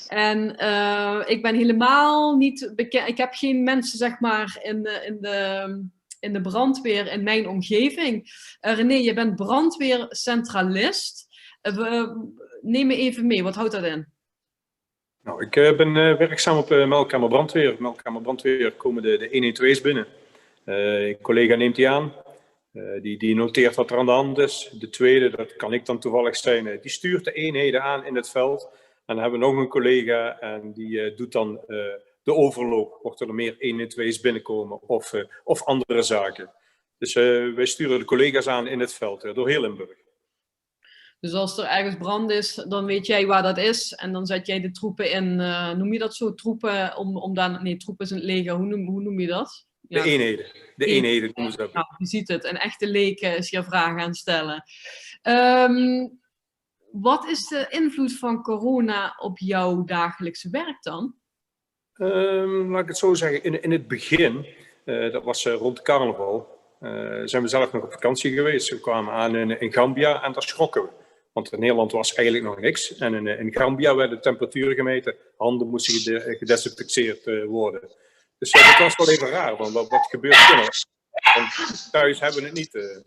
En ik ben helemaal niet bekend. Ik heb geen mensen, zeg maar, in de brandweer in mijn omgeving. René, je bent brandweercentralist. Neem me even mee, wat houdt dat in? Nou, ik ben werkzaam op Meldkamer Brandweer. Meldkamer Brandweer komen de 112's binnen. Een collega neemt die aan. Die noteert wat er aan de hand is. De tweede, dat kan ik dan toevallig zijn, die stuurt de eenheden aan in het veld. En dan hebben we nog een collega en die doet dan de overloop. Mochten er meer 112's binnenkomen of andere zaken. Dus wij sturen de collega's aan in het veld, door heel Limburg. Dus als er ergens brand is, dan weet jij waar dat is. En dan zet jij de troepen in. Noem je dat zo? Troepen nee, troepen is in het leger. Hoe noem je dat? Ja. De eenheden. De eenheden noemen ze dat. Nou, je ziet het. Een echte leek is hier vragen aan stellen. Wat is de invloed van corona op jouw dagelijkse werk dan? Laat ik het zo zeggen. In het begin, dat was rond carnaval, zijn we zelf nog op vakantie geweest. We kwamen aan in Gambia en daar schrokken we. Want in Nederland was eigenlijk nog niks. En in Gambia werden de temperaturen gemeten. Handen moesten gedesinfecteerd worden. Dus dat was wel even raar. Want wat gebeurt er nou? Want thuis hebben we het niet.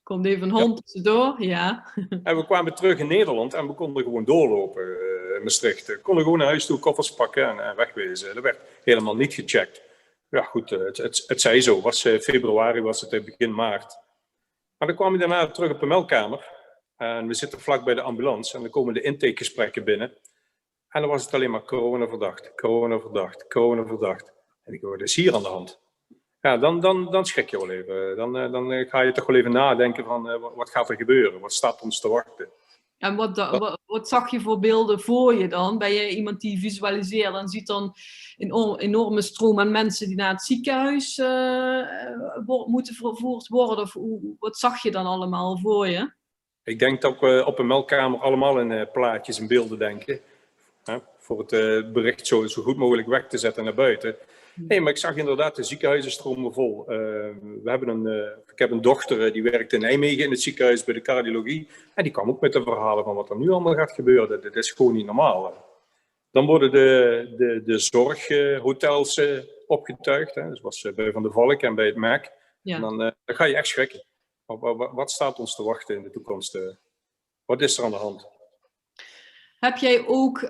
Komt even een hond tussendoor, ja. En we kwamen terug in Nederland en we konden gewoon doorlopen in Maastricht. We konden gewoon naar huis toe, koffers pakken en wegwezen. Dat werd helemaal niet gecheckt. Ja goed, het zij zo. Was februari, was het begin maart. Maar dan kwam je daarna terug op de meldkamer. En we zitten vlak bij de ambulance. En dan komen de intakegesprekken binnen. En dan was het alleen maar corona verdacht. En ik hoorde, is hier aan de hand? ja, dan schrik je wel even. Dan ga je toch wel even nadenken van wat gaat er gebeuren? Wat staat ons te wachten? En wat zag je voor beelden voor je dan? Ben je iemand die visualiseert en ziet dan een enorme stroom aan mensen die naar het ziekenhuis moeten vervoerd worden? Of wat zag je dan allemaal voor je? Ik denk dat we op een meldkamer allemaal in plaatjes en beelden denken. Voor het bericht zo goed mogelijk weg te zetten naar buiten. Nee, maar ik zag inderdaad de ziekenhuizen stromen vol. Ik heb een dochter die werkt in Nijmegen in het ziekenhuis bij de cardiologie. En die kwam ook met de verhalen van wat er nu allemaal gaat gebeuren. Dat is gewoon niet normaal. Dan worden de zorghotels opgetuigd. Hè. Dus was bij Van der Valk en bij het MAC. Ja. En dan ga je echt schrikken. Wat staat ons te wachten in de toekomst? Wat is er aan de hand? Heb jij ook,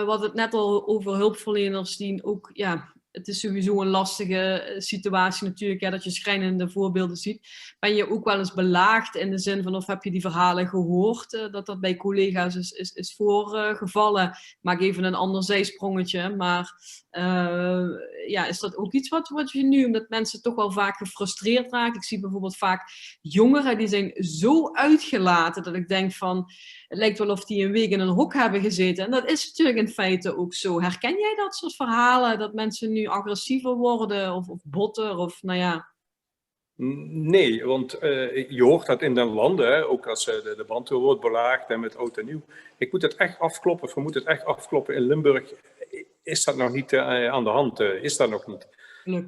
wat het net al over hulpverleners die ook, ja, het is sowieso een lastige situatie natuurlijk, dat je schrijnende voorbeelden ziet. Ben je ook wel eens belaagd in de zin van, of heb je die verhalen gehoord, dat bij collega's is voorgevallen? Ik maak even een ander zijsprongetje, maar ja, is dat ook iets wat je nu, omdat mensen toch wel vaak gefrustreerd raken? Ik zie bijvoorbeeld vaak jongeren die zijn zo uitgelaten dat ik denk van, het lijkt wel of die een week in een hok hebben gezeten. En dat is natuurlijk in feite ook zo. Herken jij dat soort verhalen, dat mensen nu agressiever worden of botter of nou ja? Nee, want je hoort dat in den landen, ook als de brandweer wordt belaagd en met oud en nieuw. Ik moet het echt afkloppen, of we moeten het echt afkloppen in Limburg. Is dat nog niet aan de hand? Is dat nog niet?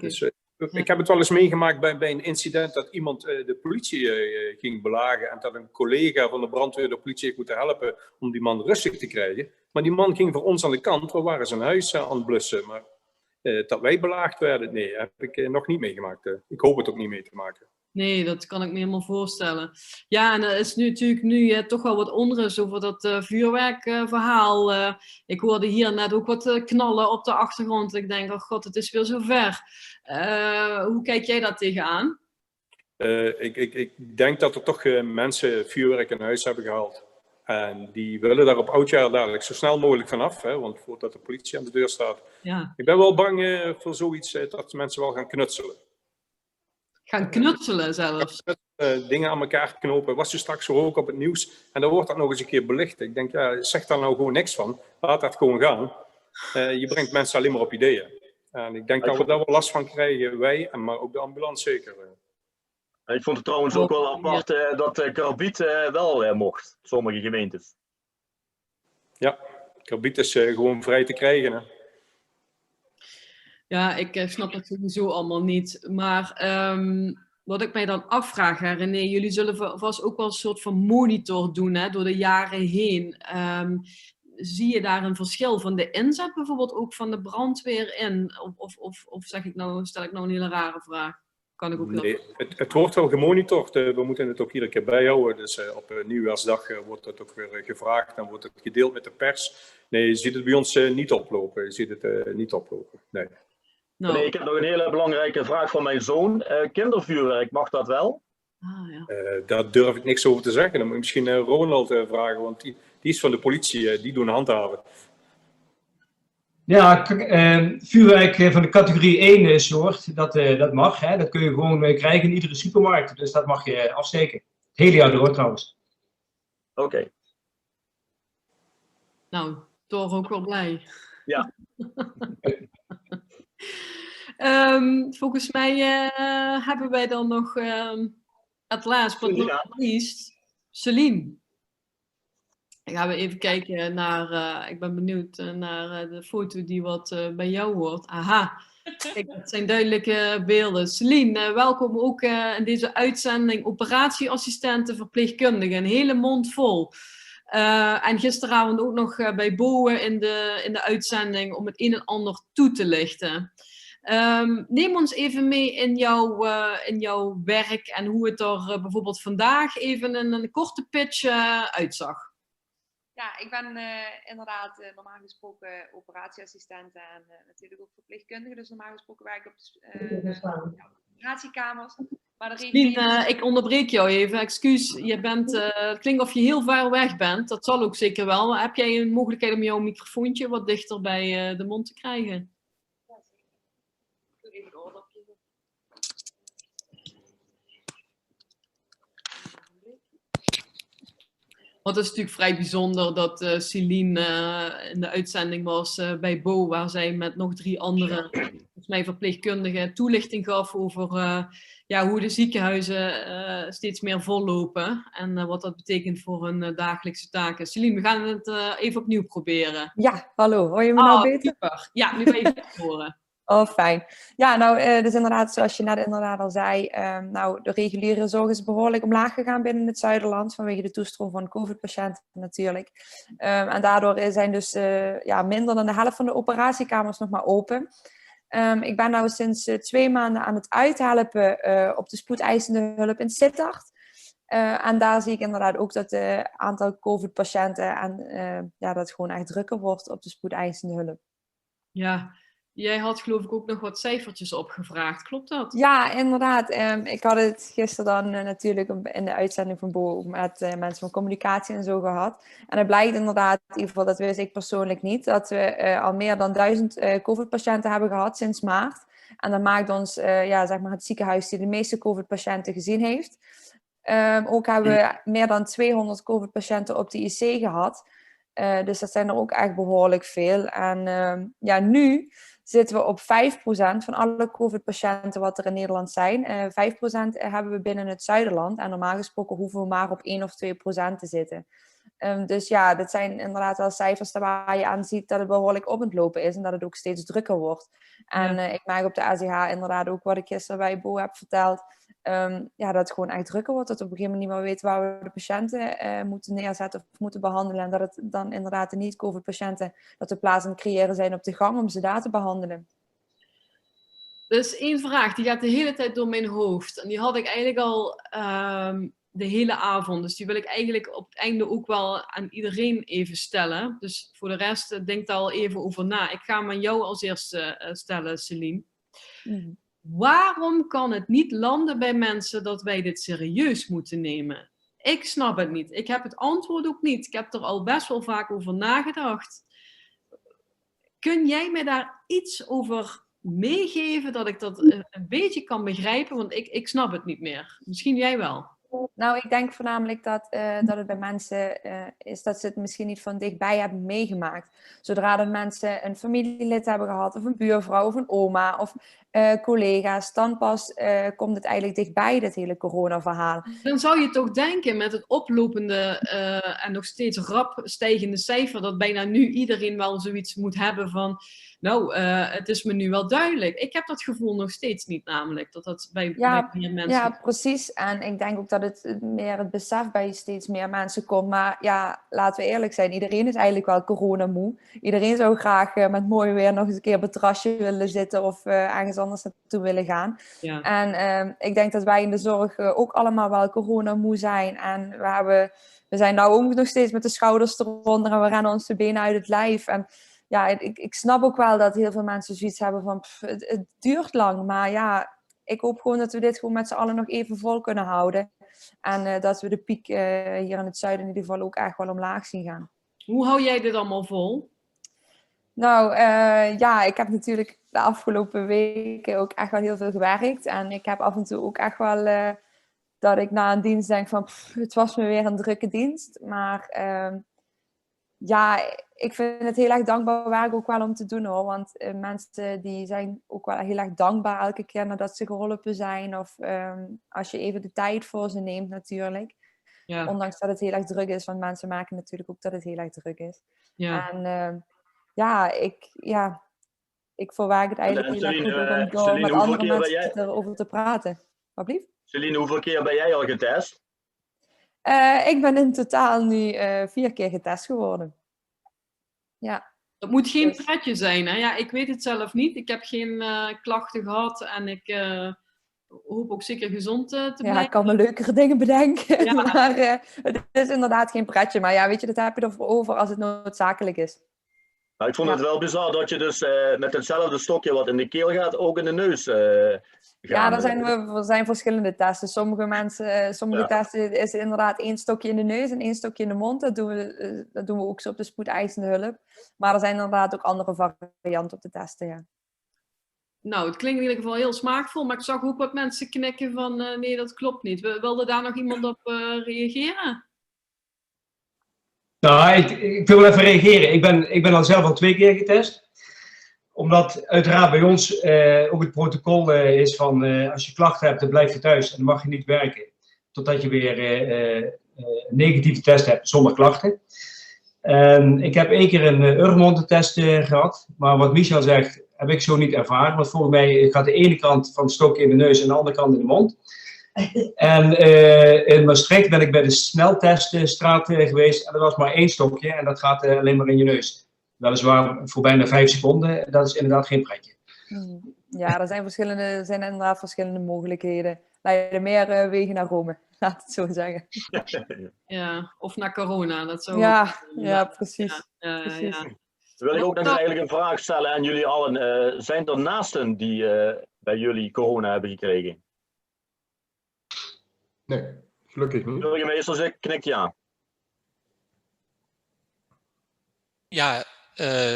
Dus, ik heb het wel eens meegemaakt bij een incident dat iemand de politie ging belagen en dat een collega van de brandweer de politie heeft moeten helpen om die man rustig te krijgen. Maar die man ging voor ons aan de kant, we waren zijn huis aan het blussen. Maar dat wij belaagd werden, nee, heb ik nog niet meegemaakt. Ik hoop het ook niet mee te maken. Nee, dat kan ik me helemaal voorstellen. Ja, en er is nu natuurlijk toch wel wat onrust over dat vuurwerkverhaal. Ik hoorde hier net ook wat knallen op de achtergrond. Ik denk, oh god, het is weer zover. Hoe kijk jij daar tegenaan? Ik denk dat er toch mensen vuurwerk in huis hebben gehaald. En die willen daar op oudjaar dadelijk zo snel mogelijk vanaf. Hè, want voordat de politie aan de deur staat. Ja. Ik ben wel bang voor zoiets dat mensen wel gaan knutselen. Gaan knutselen zelfs? Dingen aan elkaar knopen. Was je straks ook op het nieuws. En dan wordt dat nog eens een keer belicht. Ik denk, ja, zeg daar nou gewoon niks van. Laat dat gewoon gaan. Je brengt mensen alleen maar op ideeën. En ik denk dat we daar wel last van krijgen. Wij, maar ook de ambulance zeker. Ik vond het trouwens ook wel apart dat karbiet wel mocht. Sommige gemeentes. Ja, karbiet is gewoon vrij te krijgen. Hè. Ja, ik snap het sowieso allemaal niet. Maar wat ik mij dan afvraag, hè, René, jullie zullen vast ook wel een soort van monitor doen, hè, door de jaren heen. Zie je daar een verschil van de inzet bijvoorbeeld ook van de brandweer in? Of stel ik nou een hele rare vraag? Kan ik ook nee, het wordt wel gemonitord. We moeten het ook iedere keer bijhouden. Dus op Nieuwjaarsdag wordt het ook weer gevraagd. Dan wordt het gedeeld met de pers. Nee, je ziet het bij ons niet oplopen. Je ziet het niet oplopen. Nee. Nou. Nee, ik heb nog een hele belangrijke vraag van mijn zoon. Kindervuurwerk, mag dat wel? Ja. Daar durf ik niks over te zeggen. Dan moet je misschien Ronald vragen, want die is van de politie. Die doen handhaven. Ja, vuurwerk van de categorie 1 soort, dat mag. Hè? Dat kun je gewoon krijgen in iedere supermarkt. Dus dat mag je afsteken. Het hele jaar door trouwens. Oké. Nou, toch ook wel blij. Ja. Volgens mij hebben wij dan nog at last but not least Celine. Dan gaan we even kijken naar, ik ben benieuwd naar de foto die wat bij jou hoort. Aha, kijk, dat zijn duidelijke beelden. Celine, welkom ook in deze uitzending operatieassistenten verpleegkundigen. Een hele mond vol. En gisteravond ook nog bij Boe in de uitzending om het een en ander toe te lichten. Neem ons even mee in jouw werk en hoe het er bijvoorbeeld vandaag even in een korte pitch uitzag. Ja, ik ben inderdaad normaal gesproken operatieassistent en natuurlijk ook verpleegkundige. Dus normaal gesproken werk ik op operatiekamers. Maar ik onderbreek jou even, excuus. Het klinkt of je heel ver weg bent. Dat zal ook zeker wel. Maar heb jij een mogelijkheid om jouw microfoontje wat dichter bij de mond te krijgen? Ja, zeker. Ik doe even de oordopjes op. Want het is natuurlijk vrij bijzonder dat Celine in de uitzending was bij Bo, waar zij met nog 3 andere, volgens mij verpleegkundigen, toelichting gaf over hoe de ziekenhuizen steeds meer vollopen en wat dat betekent voor hun dagelijkse taken. Celine, we gaan het even opnieuw proberen. Ja, hallo. Hoor je me nou beter? Super. Ja, nu ben je beter te horen. Oh, fijn. Ja, nou, dus inderdaad, zoals je net inderdaad al zei, nou, de reguliere zorg is behoorlijk omlaag gegaan binnen het Zuiderland, vanwege de toestroom van COVID-patiënten natuurlijk. En daardoor zijn dus minder dan de helft van de operatiekamers nog maar open. Ik ben nou sinds 2 maanden aan het uithelpen op de spoedeisende hulp in Sittard. En daar zie ik inderdaad ook dat het aantal COVID-patiënten dat het gewoon echt drukker wordt op de spoedeisende hulp. Ja. Jij had geloof ik ook nog wat cijfertjes opgevraagd, klopt dat? Ja, inderdaad. Ik had het gisteren dan natuurlijk in de uitzending van Bo met mensen van communicatie en zo gehad. En het blijkt inderdaad, in ieder geval dat wist ik persoonlijk niet, dat we al meer dan 1000 COVID-patiënten hebben gehad sinds maart. En dat maakt ons het ziekenhuis die de meeste COVID-patiënten gezien heeft. Ook hebben we meer dan 200 COVID-patiënten op de IC gehad. Dus dat zijn er ook echt behoorlijk veel. En nu zitten we op 5% van alle COVID-patiënten wat er in Nederland zijn. 5% hebben we binnen het Zuiderland. En normaal gesproken hoeven we maar op 1 of 2% te zitten. Dus ja, dat zijn inderdaad wel cijfers waar je aan ziet dat het behoorlijk op het lopen is. En dat het ook steeds drukker wordt. En ik merk op de AZH inderdaad ook wat ik gisteren bij Bo heb verteld. Dat het gewoon echt drukker wordt. Dat we op een gegeven moment niet meer weten waar we de patiënten moeten neerzetten of moeten behandelen. En dat het dan inderdaad de niet-COVID-patiënten, dat we plaats aan het creëren zijn op de gang om ze daar te behandelen. Dus 1 vraag, die gaat de hele tijd door mijn hoofd. En die had ik eigenlijk al de hele avond. Dus die wil ik eigenlijk op het einde ook wel aan iedereen even stellen. Dus voor de rest denk daar al even over na. Ik ga hem aan jou als eerste stellen, Celine. Mm. Waarom kan het niet landen bij mensen dat wij dit serieus moeten nemen? Ik snap het niet. Ik heb het antwoord ook niet. Ik heb er al best wel vaak over nagedacht. Kun jij mij daar iets over meegeven dat ik dat een beetje kan begrijpen? Want ik snap het niet meer. Misschien jij wel. Nou, ik denk voornamelijk dat het bij mensen is dat ze het misschien niet van dichtbij hebben meegemaakt. Zodra dat mensen een familielid hebben gehad, of een buurvrouw, of een oma, of collega's, dan pas komt het eigenlijk dichtbij, dit hele corona-verhaal. Dan zou je toch denken, met het oplopende en nog steeds rap stijgende cijfer, dat bijna nu iedereen wel zoiets moet hebben van, nou, het is me nu wel duidelijk. Ik heb dat gevoel nog steeds niet, namelijk, dat bij meer mensen... Ja, precies. En ik denk ook dat het besef bij steeds meer mensen komt. Maar ja, laten we eerlijk zijn, iedereen is eigenlijk wel coronamoe. Iedereen zou graag met mooi weer nog eens een keer op het terrasje willen zitten of ergens anders naartoe willen gaan. Ja. En ik denk dat wij in de zorg ook allemaal wel coronamoe zijn. En we zijn nou ook nog steeds met de schouders eronder en we rennen ons de benen uit het lijf. En ja, ik snap ook wel dat heel veel mensen zoiets hebben van, het duurt lang. Maar ja, ik hoop gewoon dat we dit gewoon met z'n allen nog even vol kunnen houden. En dat we de piek hier in het zuiden in ieder geval ook echt wel omlaag zien gaan. Hoe hou jij dit allemaal vol? Nou, ik heb natuurlijk de afgelopen weken ook echt wel heel veel gewerkt. En ik heb af en toe ook echt wel dat ik na een dienst denk van, het was me weer een drukke dienst. Maar ik vind het heel erg dankbaar werk ook wel om te doen hoor. Want mensen die zijn ook wel heel erg dankbaar elke keer nadat ze geholpen zijn. Of als je even de tijd voor ze neemt natuurlijk. Ja. Ondanks dat het heel erg druk is. Want mensen maken natuurlijk ook dat het heel erg druk is. Ja. En ik verwerk het eigenlijk heel erg goed om door met andere mensen erover te praten. Wat blieft? Celine, hoeveel keer ben jij al getest? Ik ben in totaal nu 4 keer getest geworden. Ja. Dat moet geen pretje zijn, hè? Ja, ik weet het zelf niet. Ik heb geen klachten gehad en ik hoop ook zeker gezond te blijven. Ja, ik kan me leukere dingen bedenken. Ja. Maar het is inderdaad geen pretje. Maar ja, weet je, dat heb je ervoor over als het noodzakelijk is. Nou, ik vond het wel bizar dat je dus met hetzelfde stokje wat in de keel gaat, ook in de neus gaat. Ja, er zijn verschillende testen. Sommige testen is inderdaad 1 stokje in de neus en 1 stokje in de mond. Dat doen we ook zo op de spoedeisende hulp. Maar er zijn inderdaad ook andere varianten op de testen, ja. Nou, het klinkt in ieder geval heel smaakvol, maar ik zag ook wat mensen knikken van nee, dat klopt niet. Wilde daar nog iemand op reageren? Nou, ik wil wel even reageren. Ik ben al zelf al 2 keer getest. Omdat uiteraard bij ons ook het protocol is van als je klachten hebt, dan blijf je thuis en dan mag je niet werken. Totdat je weer een negatieve test hebt zonder klachten. Ik heb 1 keer een Urgmond-test gehad. Maar wat Michel zegt, heb ik zo niet ervaren. Want volgens mij gaat de ene kant van het stokje in de neus en de andere kant in de mond. En in Maastricht ben ik bij de snelteststraat geweest. En er was maar 1 stokje en dat gaat alleen maar in je neus. Weliswaar voor bijna 5 seconden. Dat is inderdaad geen pretje. Ja, er zijn inderdaad verschillende mogelijkheden. Leiden meer wegen naar Rome, laat het zo zeggen. Ja, of naar corona. Dat zo. Ja, precies. precies. Ja. Dan wil ik ook nog eigenlijk een vraag stellen aan jullie allen. Zijn er naasten die bij jullie corona hebben gekregen? Nee, gelukkig niet. Burgemeester zegt, knikt ja. Ja,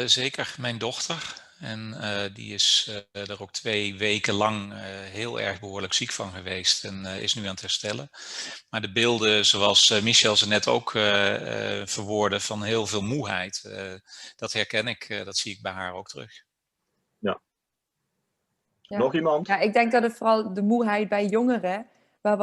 zeker. Mijn dochter. En die is er ook 2 weken lang heel erg behoorlijk ziek van geweest en is nu aan het herstellen. Maar de beelden, zoals Michel ze net ook verwoordde, van heel veel moeheid, dat herken ik, dat zie ik bij haar ook terug. Ja. Ja. Nog iemand? Ja, ik denk dat het vooral de moeheid bij jongeren, waar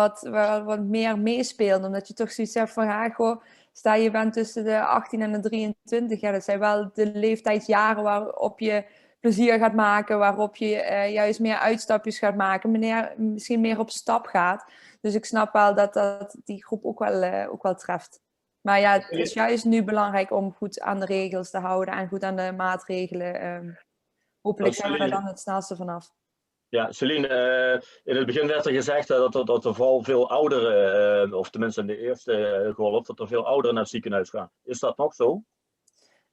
wat meer meespeelt. Omdat je toch zoiets hebt van, ja, goh, stel je bent tussen de 18 en de 23. Ja, dat zijn wel de leeftijdsjaren waarop je plezier gaat maken, waarop je juist meer uitstapjes gaat maken, misschien meer op stap gaat. Dus ik snap wel dat die groep ook wel treft. Maar ja, het is juist nu belangrijk om goed aan de regels te houden en goed aan de maatregelen. Hopelijk zijn we er dan het snelste vanaf. Ja, Celine, in het begin werd er gezegd dat er vooral veel ouderen, of tenminste in de eerste golf, dat er veel ouderen naar het ziekenhuis gaan. Is dat nog zo?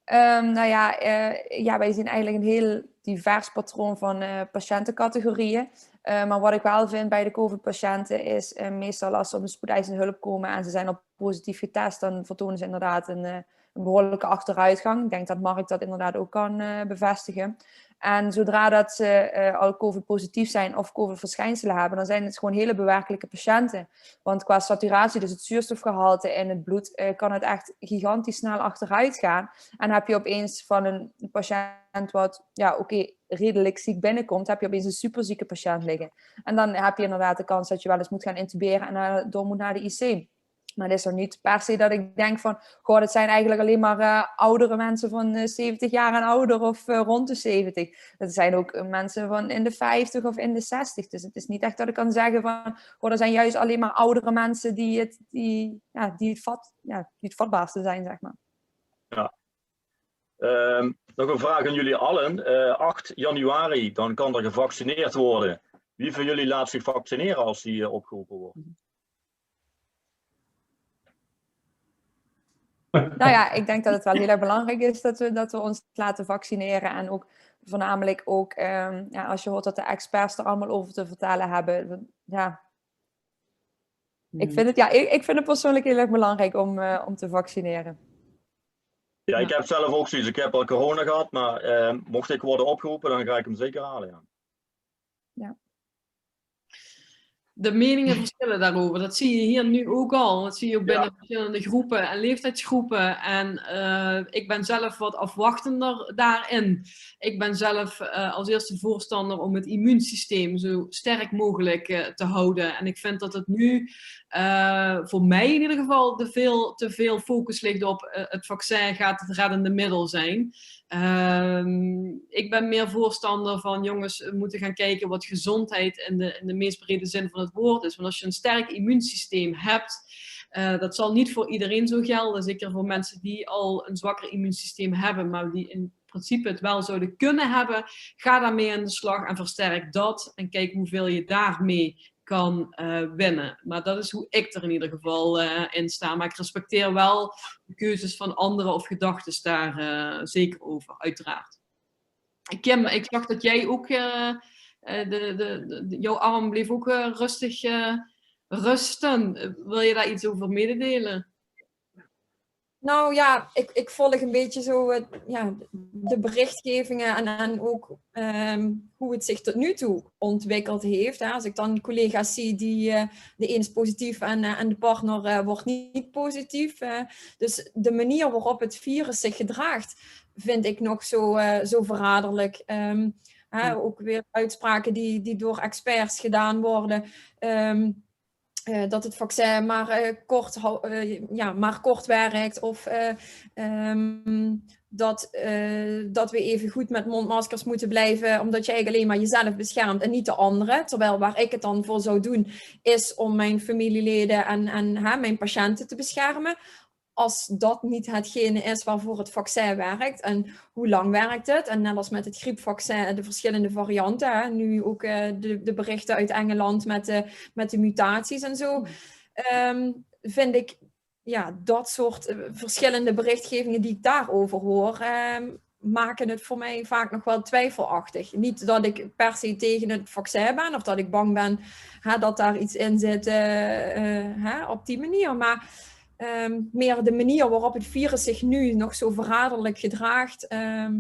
Nou ja, wij zien eigenlijk een heel divers patroon van patiëntencategorieën. Maar wat ik wel vind bij de COVID-patiënten is meestal als ze op een spoedeisende hulp komen en ze zijn op positief getest, dan vertonen ze inderdaad een behoorlijke achteruitgang. Ik denk dat Mark dat inderdaad ook kan bevestigen. En zodra dat ze al COVID-positief zijn of COVID-verschijnselen hebben, dan zijn het gewoon hele bewerkelijke patiënten. Want qua saturatie, dus het zuurstofgehalte in het bloed, kan het echt gigantisch snel achteruit gaan. En heb je opeens van een patiënt wat, redelijk ziek binnenkomt, heb je opeens een superzieke patiënt liggen. En dan heb je inderdaad de kans dat je wel eens moet gaan intuberen en door moet naar de IC. Maar het is er niet per se dat ik denk van, goh, dat zijn eigenlijk alleen maar oudere mensen van 70 jaar en ouder of rond de 70. Dat zijn ook mensen van in de 50 of in de 60. Dus het is niet echt dat ik kan zeggen van, goh, er zijn juist alleen maar oudere mensen die het vatbaarste zijn, zeg maar. Ja. Nog een vraag aan jullie allen. 8 januari, dan kan er gevaccineerd worden. Wie van jullie laat zich vaccineren als die opgeroepen wordt? Nou ja, ik denk dat het wel heel erg belangrijk is dat we ons laten vaccineren. En ook voornamelijk ook, als je hoort dat de experts er allemaal over te vertellen hebben. Ja. Ik vind het persoonlijk heel erg belangrijk om te vaccineren. Ja, ik heb zelf ook zoiets. Ik heb al corona gehad, maar mocht ik worden opgeroepen, dan ga ik hem zeker halen. Ja. Ja. De meningen verschillen daarover. Dat zie je hier nu ook al. Dat zie je ook binnen verschillende groepen en leeftijdsgroepen. En ik ben zelf wat afwachtender daarin. Ik ben zelf als eerste voorstander om het immuunsysteem zo sterk mogelijk te houden. En ik vind dat het nu voor mij in ieder geval te veel focus ligt op het vaccin gaat het reddende middel zijn. Ik ben meer voorstander van jongens, we moeten gaan kijken wat gezondheid in de meest brede zin van het woord is. Want als je een sterk immuunsysteem hebt, dat zal niet voor iedereen zo gelden. Zeker voor mensen die al een zwakker immuunsysteem hebben, maar die in principe het wel zouden kunnen hebben. Ga daarmee aan de slag en versterk dat. En kijk hoeveel je daarmee kan winnen. Maar dat is hoe ik er in ieder geval in sta. Maar ik respecteer wel de keuzes van anderen of gedachten daar zeker over, uiteraard. Kim, ik zag dat jij ook, jouw arm bleef ook rustig rusten. Wil je daar iets over mededelen? Nou ja, ik volg een beetje zo de berichtgevingen en ook hoe het zich tot nu toe ontwikkeld heeft. Hè. Als ik dan collega's zie die de een is positief en de partner wordt niet positief. Dus de manier waarop het virus zich gedraagt, vind ik nog zo verraderlijk. Ook weer uitspraken die door experts gedaan worden. Dat het vaccin maar kort werkt of dat we even goed met mondmaskers moeten blijven omdat je eigenlijk alleen maar jezelf beschermt en niet de anderen. Terwijl waar ik het dan voor zou doen is om mijn familieleden en mijn patiënten te beschermen. Als dat niet hetgene is waarvoor het vaccin werkt en hoe lang werkt het. En net als met het griepvaccin, de verschillende varianten. Nu ook de berichten uit Engeland met de mutaties en zo. Vind ik dat soort verschillende berichtgevingen die ik daarover hoor, maken het voor mij vaak nog wel twijfelachtig. Niet dat ik per se tegen het vaccin ben of dat ik bang ben dat daar iets in zit op die manier. Maar meer de manier waarop het virus zich nu nog zo verraderlijk gedraagt. Dat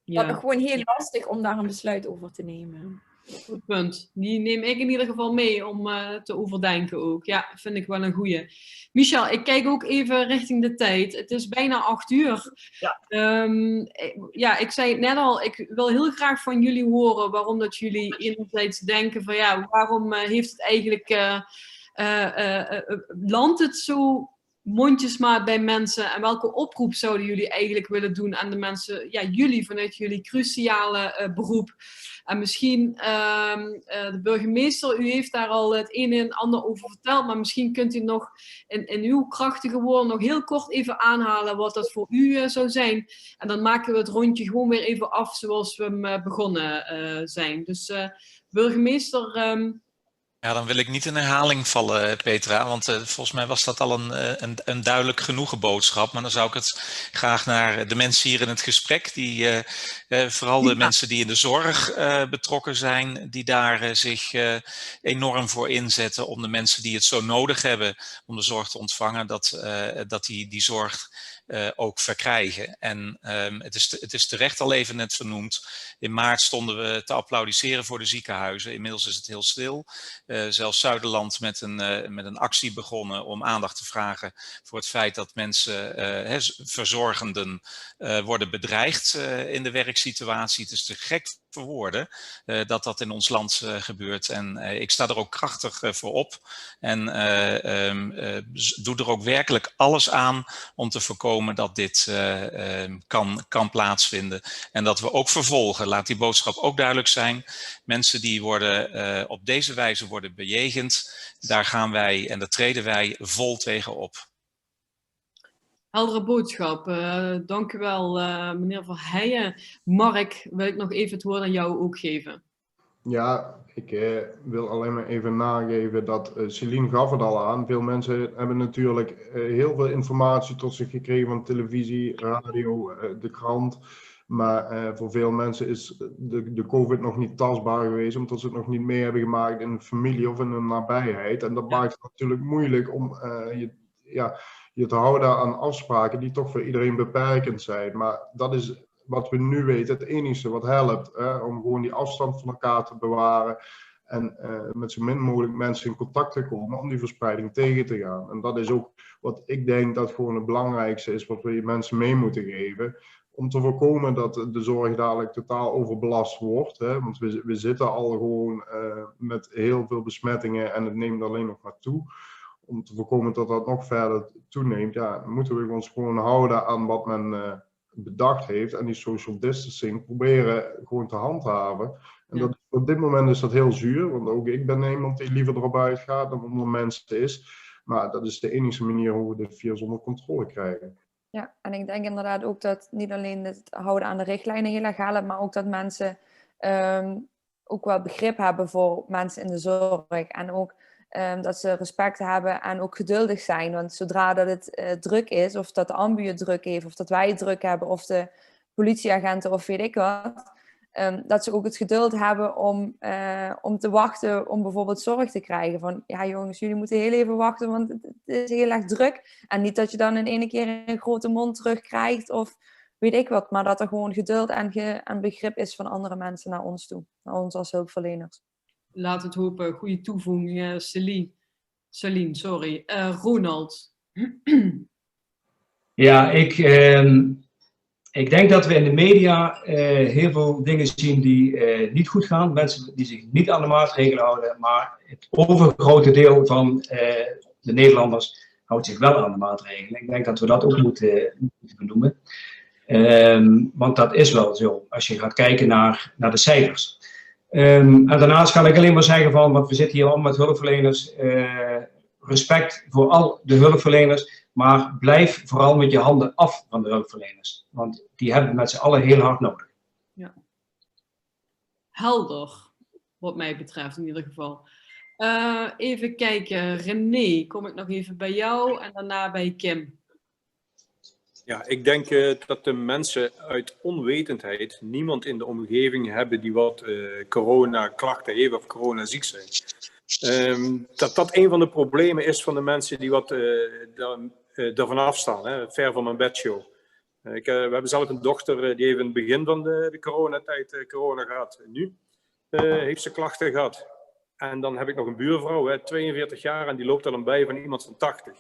is gewoon heel lastig om daar een besluit over te nemen. Goed punt. Die neem ik in ieder geval mee om te overdenken ook. Ja, vind ik wel een goeie. Michel, ik kijk ook even richting de tijd. Het is bijna 8:00. Ja. Ik zei het net al, ik wil heel graag van jullie horen waarom dat jullie enerzijds denken van waarom heeft het eigenlijk... landt het zo mondjesmaat bij mensen en welke oproep zouden jullie eigenlijk willen doen aan de mensen, jullie vanuit jullie cruciale beroep? En misschien de burgemeester, u heeft daar al het een en ander over verteld, maar misschien kunt u nog in uw krachtige woorden nog heel kort even aanhalen wat dat voor u zou zijn. En dan maken we het rondje gewoon weer even af zoals we hem begonnen zijn. Dus burgemeester... Ja, dan wil ik niet in herhaling vallen, Petra, want volgens mij was dat al een duidelijk genoegen boodschap. Maar dan zou ik het graag naar de mensen hier in het gesprek, vooral de mensen die in de zorg betrokken zijn, die daar zich enorm voor inzetten om de mensen die het zo nodig hebben om de zorg te ontvangen, dat die zorg ook verkrijgen. En het is terecht al even net vernoemd. In maart stonden we te applaudisseren voor de ziekenhuizen. Inmiddels is het heel stil. Zelfs Zuiderland met een actie begonnen om aandacht te vragen voor het feit dat mensen, verzorgenden, worden bedreigd in de werksituatie. Het is te gek voor woorden dat in ons land gebeurt. En ik sta er ook krachtig voor op. En doe er ook werkelijk alles aan om te voorkomen dat dit kan plaatsvinden. En dat we ook vervolgen. Laat die boodschap ook duidelijk zijn. Mensen die op deze wijze worden bejegend, daar gaan wij en daar treden wij vol tegen op. Heldere boodschap. Dank u wel, meneer Verheijen. Mark, wil ik nog even het woord aan jou ook geven. Ja, ik wil alleen maar even nageven dat Celine gaf het al aan. Veel mensen hebben natuurlijk heel veel informatie tot zich gekregen van televisie, radio, de krant. Maar voor veel mensen is de COVID nog niet tastbaar geweest, omdat ze het nog niet mee hebben gemaakt in de familie of in de nabijheid. En dat maakt het natuurlijk moeilijk om je te houden aan afspraken die toch voor iedereen beperkend zijn. Maar dat is wat we nu weten, het enige wat helpt, om gewoon die afstand van elkaar te bewaren en met zo min mogelijk mensen in contact te komen om die verspreiding tegen te gaan. En dat is ook wat ik denk dat gewoon het belangrijkste is wat we mensen mee moeten geven, om te voorkomen dat de zorg dadelijk totaal overbelast wordt. Want we zitten al gewoon met heel veel besmettingen en het neemt alleen nog maar toe. Om te voorkomen dat dat nog verder toeneemt, moeten we ons gewoon houden aan wat men bedacht heeft en die social distancing proberen gewoon te handhaven. En dat, op dit moment is dat heel zuur, want ook ik ben iemand die liever erop uitgaat dan onder mensen is. Maar dat is de enige manier hoe we dit virus onder controle krijgen. Ja, en ik denk inderdaad ook dat niet alleen het houden aan de richtlijnen heel erg helpt, maar ook dat mensen ook wel begrip hebben voor mensen in de zorg. En ook dat ze respect hebben en ook geduldig zijn. Want zodra dat het druk is, of dat de ambu het druk heeft, of dat wij het druk hebben, of de politieagenten of weet ik wat, dat ze ook het geduld hebben om te wachten om bijvoorbeeld zorg te krijgen. Van ja jongens, jullie moeten heel even wachten, want is heel erg druk. En niet dat je dan in ene keer een grote mond terugkrijgt of weet ik wat. Maar dat er gewoon geduld en begrip is van andere mensen naar ons toe. Naar ons als hulpverleners. Laat het hopen. Goede toevoeging, Celine, sorry. Ronald. Ja, ik denk dat we in de media heel veel dingen zien die niet goed gaan. Mensen die zich niet aan de maatregelen houden. Maar het overgrote deel van de Nederlanders houdt zich wel aan de maatregelen. Ik denk dat we dat ook moeten benoemen. Want dat is wel zo, als je gaat kijken naar de cijfers. En daarnaast kan ik alleen maar zeggen van, want we zitten hier allemaal met hulpverleners. Respect voor al de hulpverleners. Maar blijf vooral met je handen af van de hulpverleners. Want die hebben met z'n allen heel hard nodig. Ja. Helder, wat mij betreft in ieder geval. Even kijken, René, kom ik nog even bij jou en daarna bij Kim. Ja, ik denk dat de mensen uit onwetendheid niemand in de omgeving hebben die wat corona-klachten heeft of corona-ziek zijn. Dat een van de problemen is van de mensen die wat ervan afstaan, hè, ver van mijn bedshow. We hebben zelf een dochter die heeft in het begin van de coronatijd corona gehad. Nu heeft ze klachten gehad. En dan heb ik nog een buurvrouw, hè, 42 jaar, en die loopt er dan bij van iemand van 80.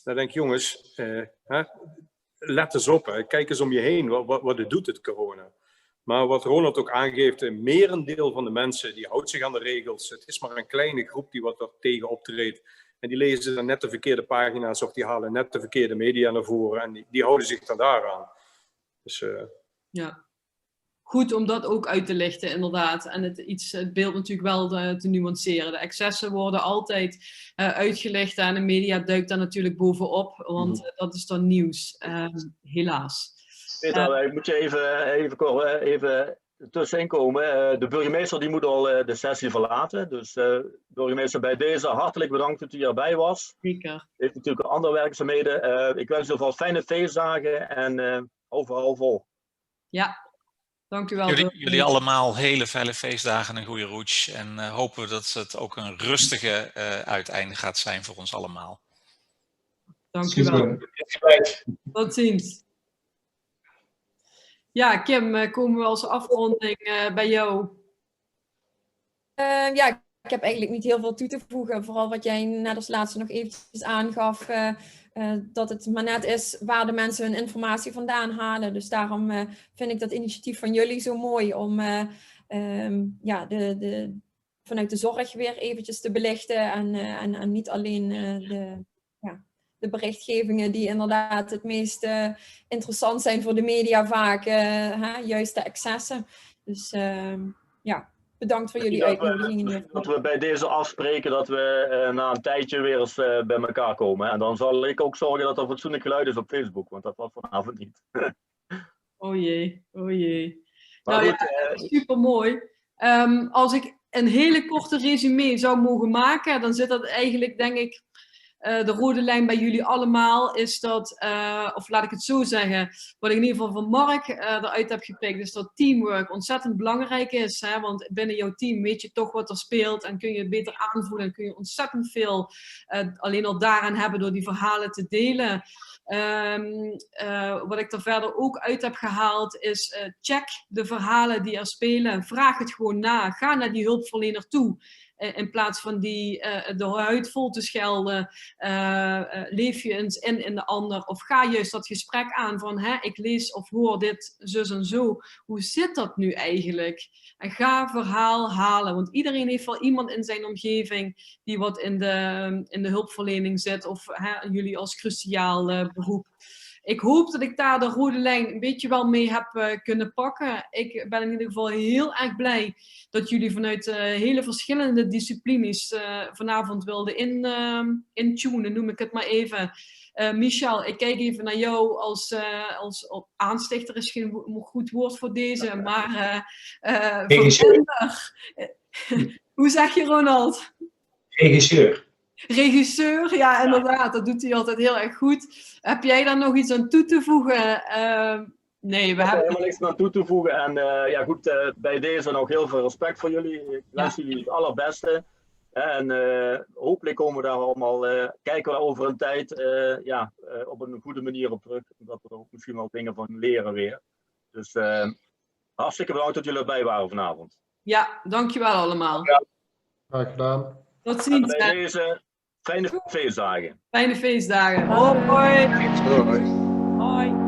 Dan denk ik, jongens, let eens op, hè. Kijk eens om je heen, wat het doet, het corona. Maar wat Ronald ook aangeeft, een merendeel van de mensen die houdt zich aan de regels. Het is maar een kleine groep die wat er tegen optreedt. En die lezen dan net de verkeerde pagina's of die halen net de verkeerde media naar voren. En die houden zich dan daaraan. Dus, ja, goed om dat ook uit te lichten inderdaad. En het beeld natuurlijk wel te nuanceren. De excessen worden altijd uitgelicht en de media duikt daar natuurlijk bovenop. Want dat is dan nieuws, helaas. Peter, ik moet je even tussenin komen. De burgemeester die moet al de sessie verlaten. Dus burgemeester, bij deze hartelijk bedankt dat u hierbij was. Zeker. Heeft natuurlijk andere werkzaamheden. Ik wens u alvast fijne feestdagen en overal vol. Ja, dank u wel. Jullie allemaal hele fijne feestdagen en een goede route. En hopen dat het ook een rustige uiteinde gaat zijn voor ons allemaal. Dank u wel. Tot ziens. Ja, Kim, komen we als afronding bij jou? Ja, ik heb eigenlijk niet heel veel toe te voegen. Vooral wat jij net als laatste nog eventjes aangaf. Dat het maar net is waar de mensen hun informatie vandaan halen. Dus daarom vind ik dat initiatief van jullie zo mooi. Om vanuit de zorg weer eventjes te belichten. En niet alleen de berichtgevingen die inderdaad het meest interessant zijn voor de media vaak. Juist de excessen. Dus bedankt voor jullie uitnodiging. Dat we bij deze afspreken dat we na een tijdje weer eens bij elkaar komen. En dan zal ik ook zorgen dat er fatsoenlijk geluid is op Facebook. Want dat was vanavond niet. Oh jee, oh jee. Nou ja, super mooi. Als ik een hele korte resume zou mogen maken, dan zit dat eigenlijk, denk ik, de rode lijn bij jullie allemaal is dat, of laat ik het zo zeggen, wat ik in ieder geval van Mark eruit heb gepikt, is dat teamwork ontzettend belangrijk is. Hè? Want binnen jouw team weet je toch wat er speelt en kun je het beter aanvoelen en kun je ontzettend veel alleen al daaraan hebben door die verhalen te delen. Wat ik er verder ook uit heb gehaald is check de verhalen die er spelen. Vraag het gewoon na. Ga naar die hulpverlener toe. In plaats van de huid vol te schelden, leef je eens in de ander. Of ga juist dat gesprek aan van, ik lees of hoor dit, zus en zo. Hoe zit dat nu eigenlijk? En ga verhaal halen. Want iedereen heeft wel iemand in zijn omgeving die wat in de hulpverlening zit. Of jullie als cruciaal beroep. Ik hoop dat ik daar de rode lijn een beetje wel mee heb kunnen pakken. Ik ben in ieder geval heel erg blij dat jullie vanuit hele verschillende disciplines vanavond wilden intunen, noem ik het maar even. Michel, ik kijk even naar jou als aanstichter, is geen goed woord voor deze, maar hoe zeg je, Ronald? Regisseur, ja inderdaad, dat doet hij altijd heel erg goed. Heb jij daar nog iets aan toe te voegen? Nee, we hebben helemaal niks aan toe te voegen. En bij deze nog heel veel respect voor jullie. Ik wens jullie het allerbeste. En hopelijk komen we daar allemaal, kijken we over een tijd op een goede manier op terug. Dat we er ook misschien wel dingen van leren weer. Dus hartstikke bedankt dat jullie erbij waren vanavond. Ja, dankjewel allemaal. Ja. Graag gedaan. Tot ziens. Bij deze fijne feestdagen. Fijne feestdagen. Hoi. Hoi. Hoi.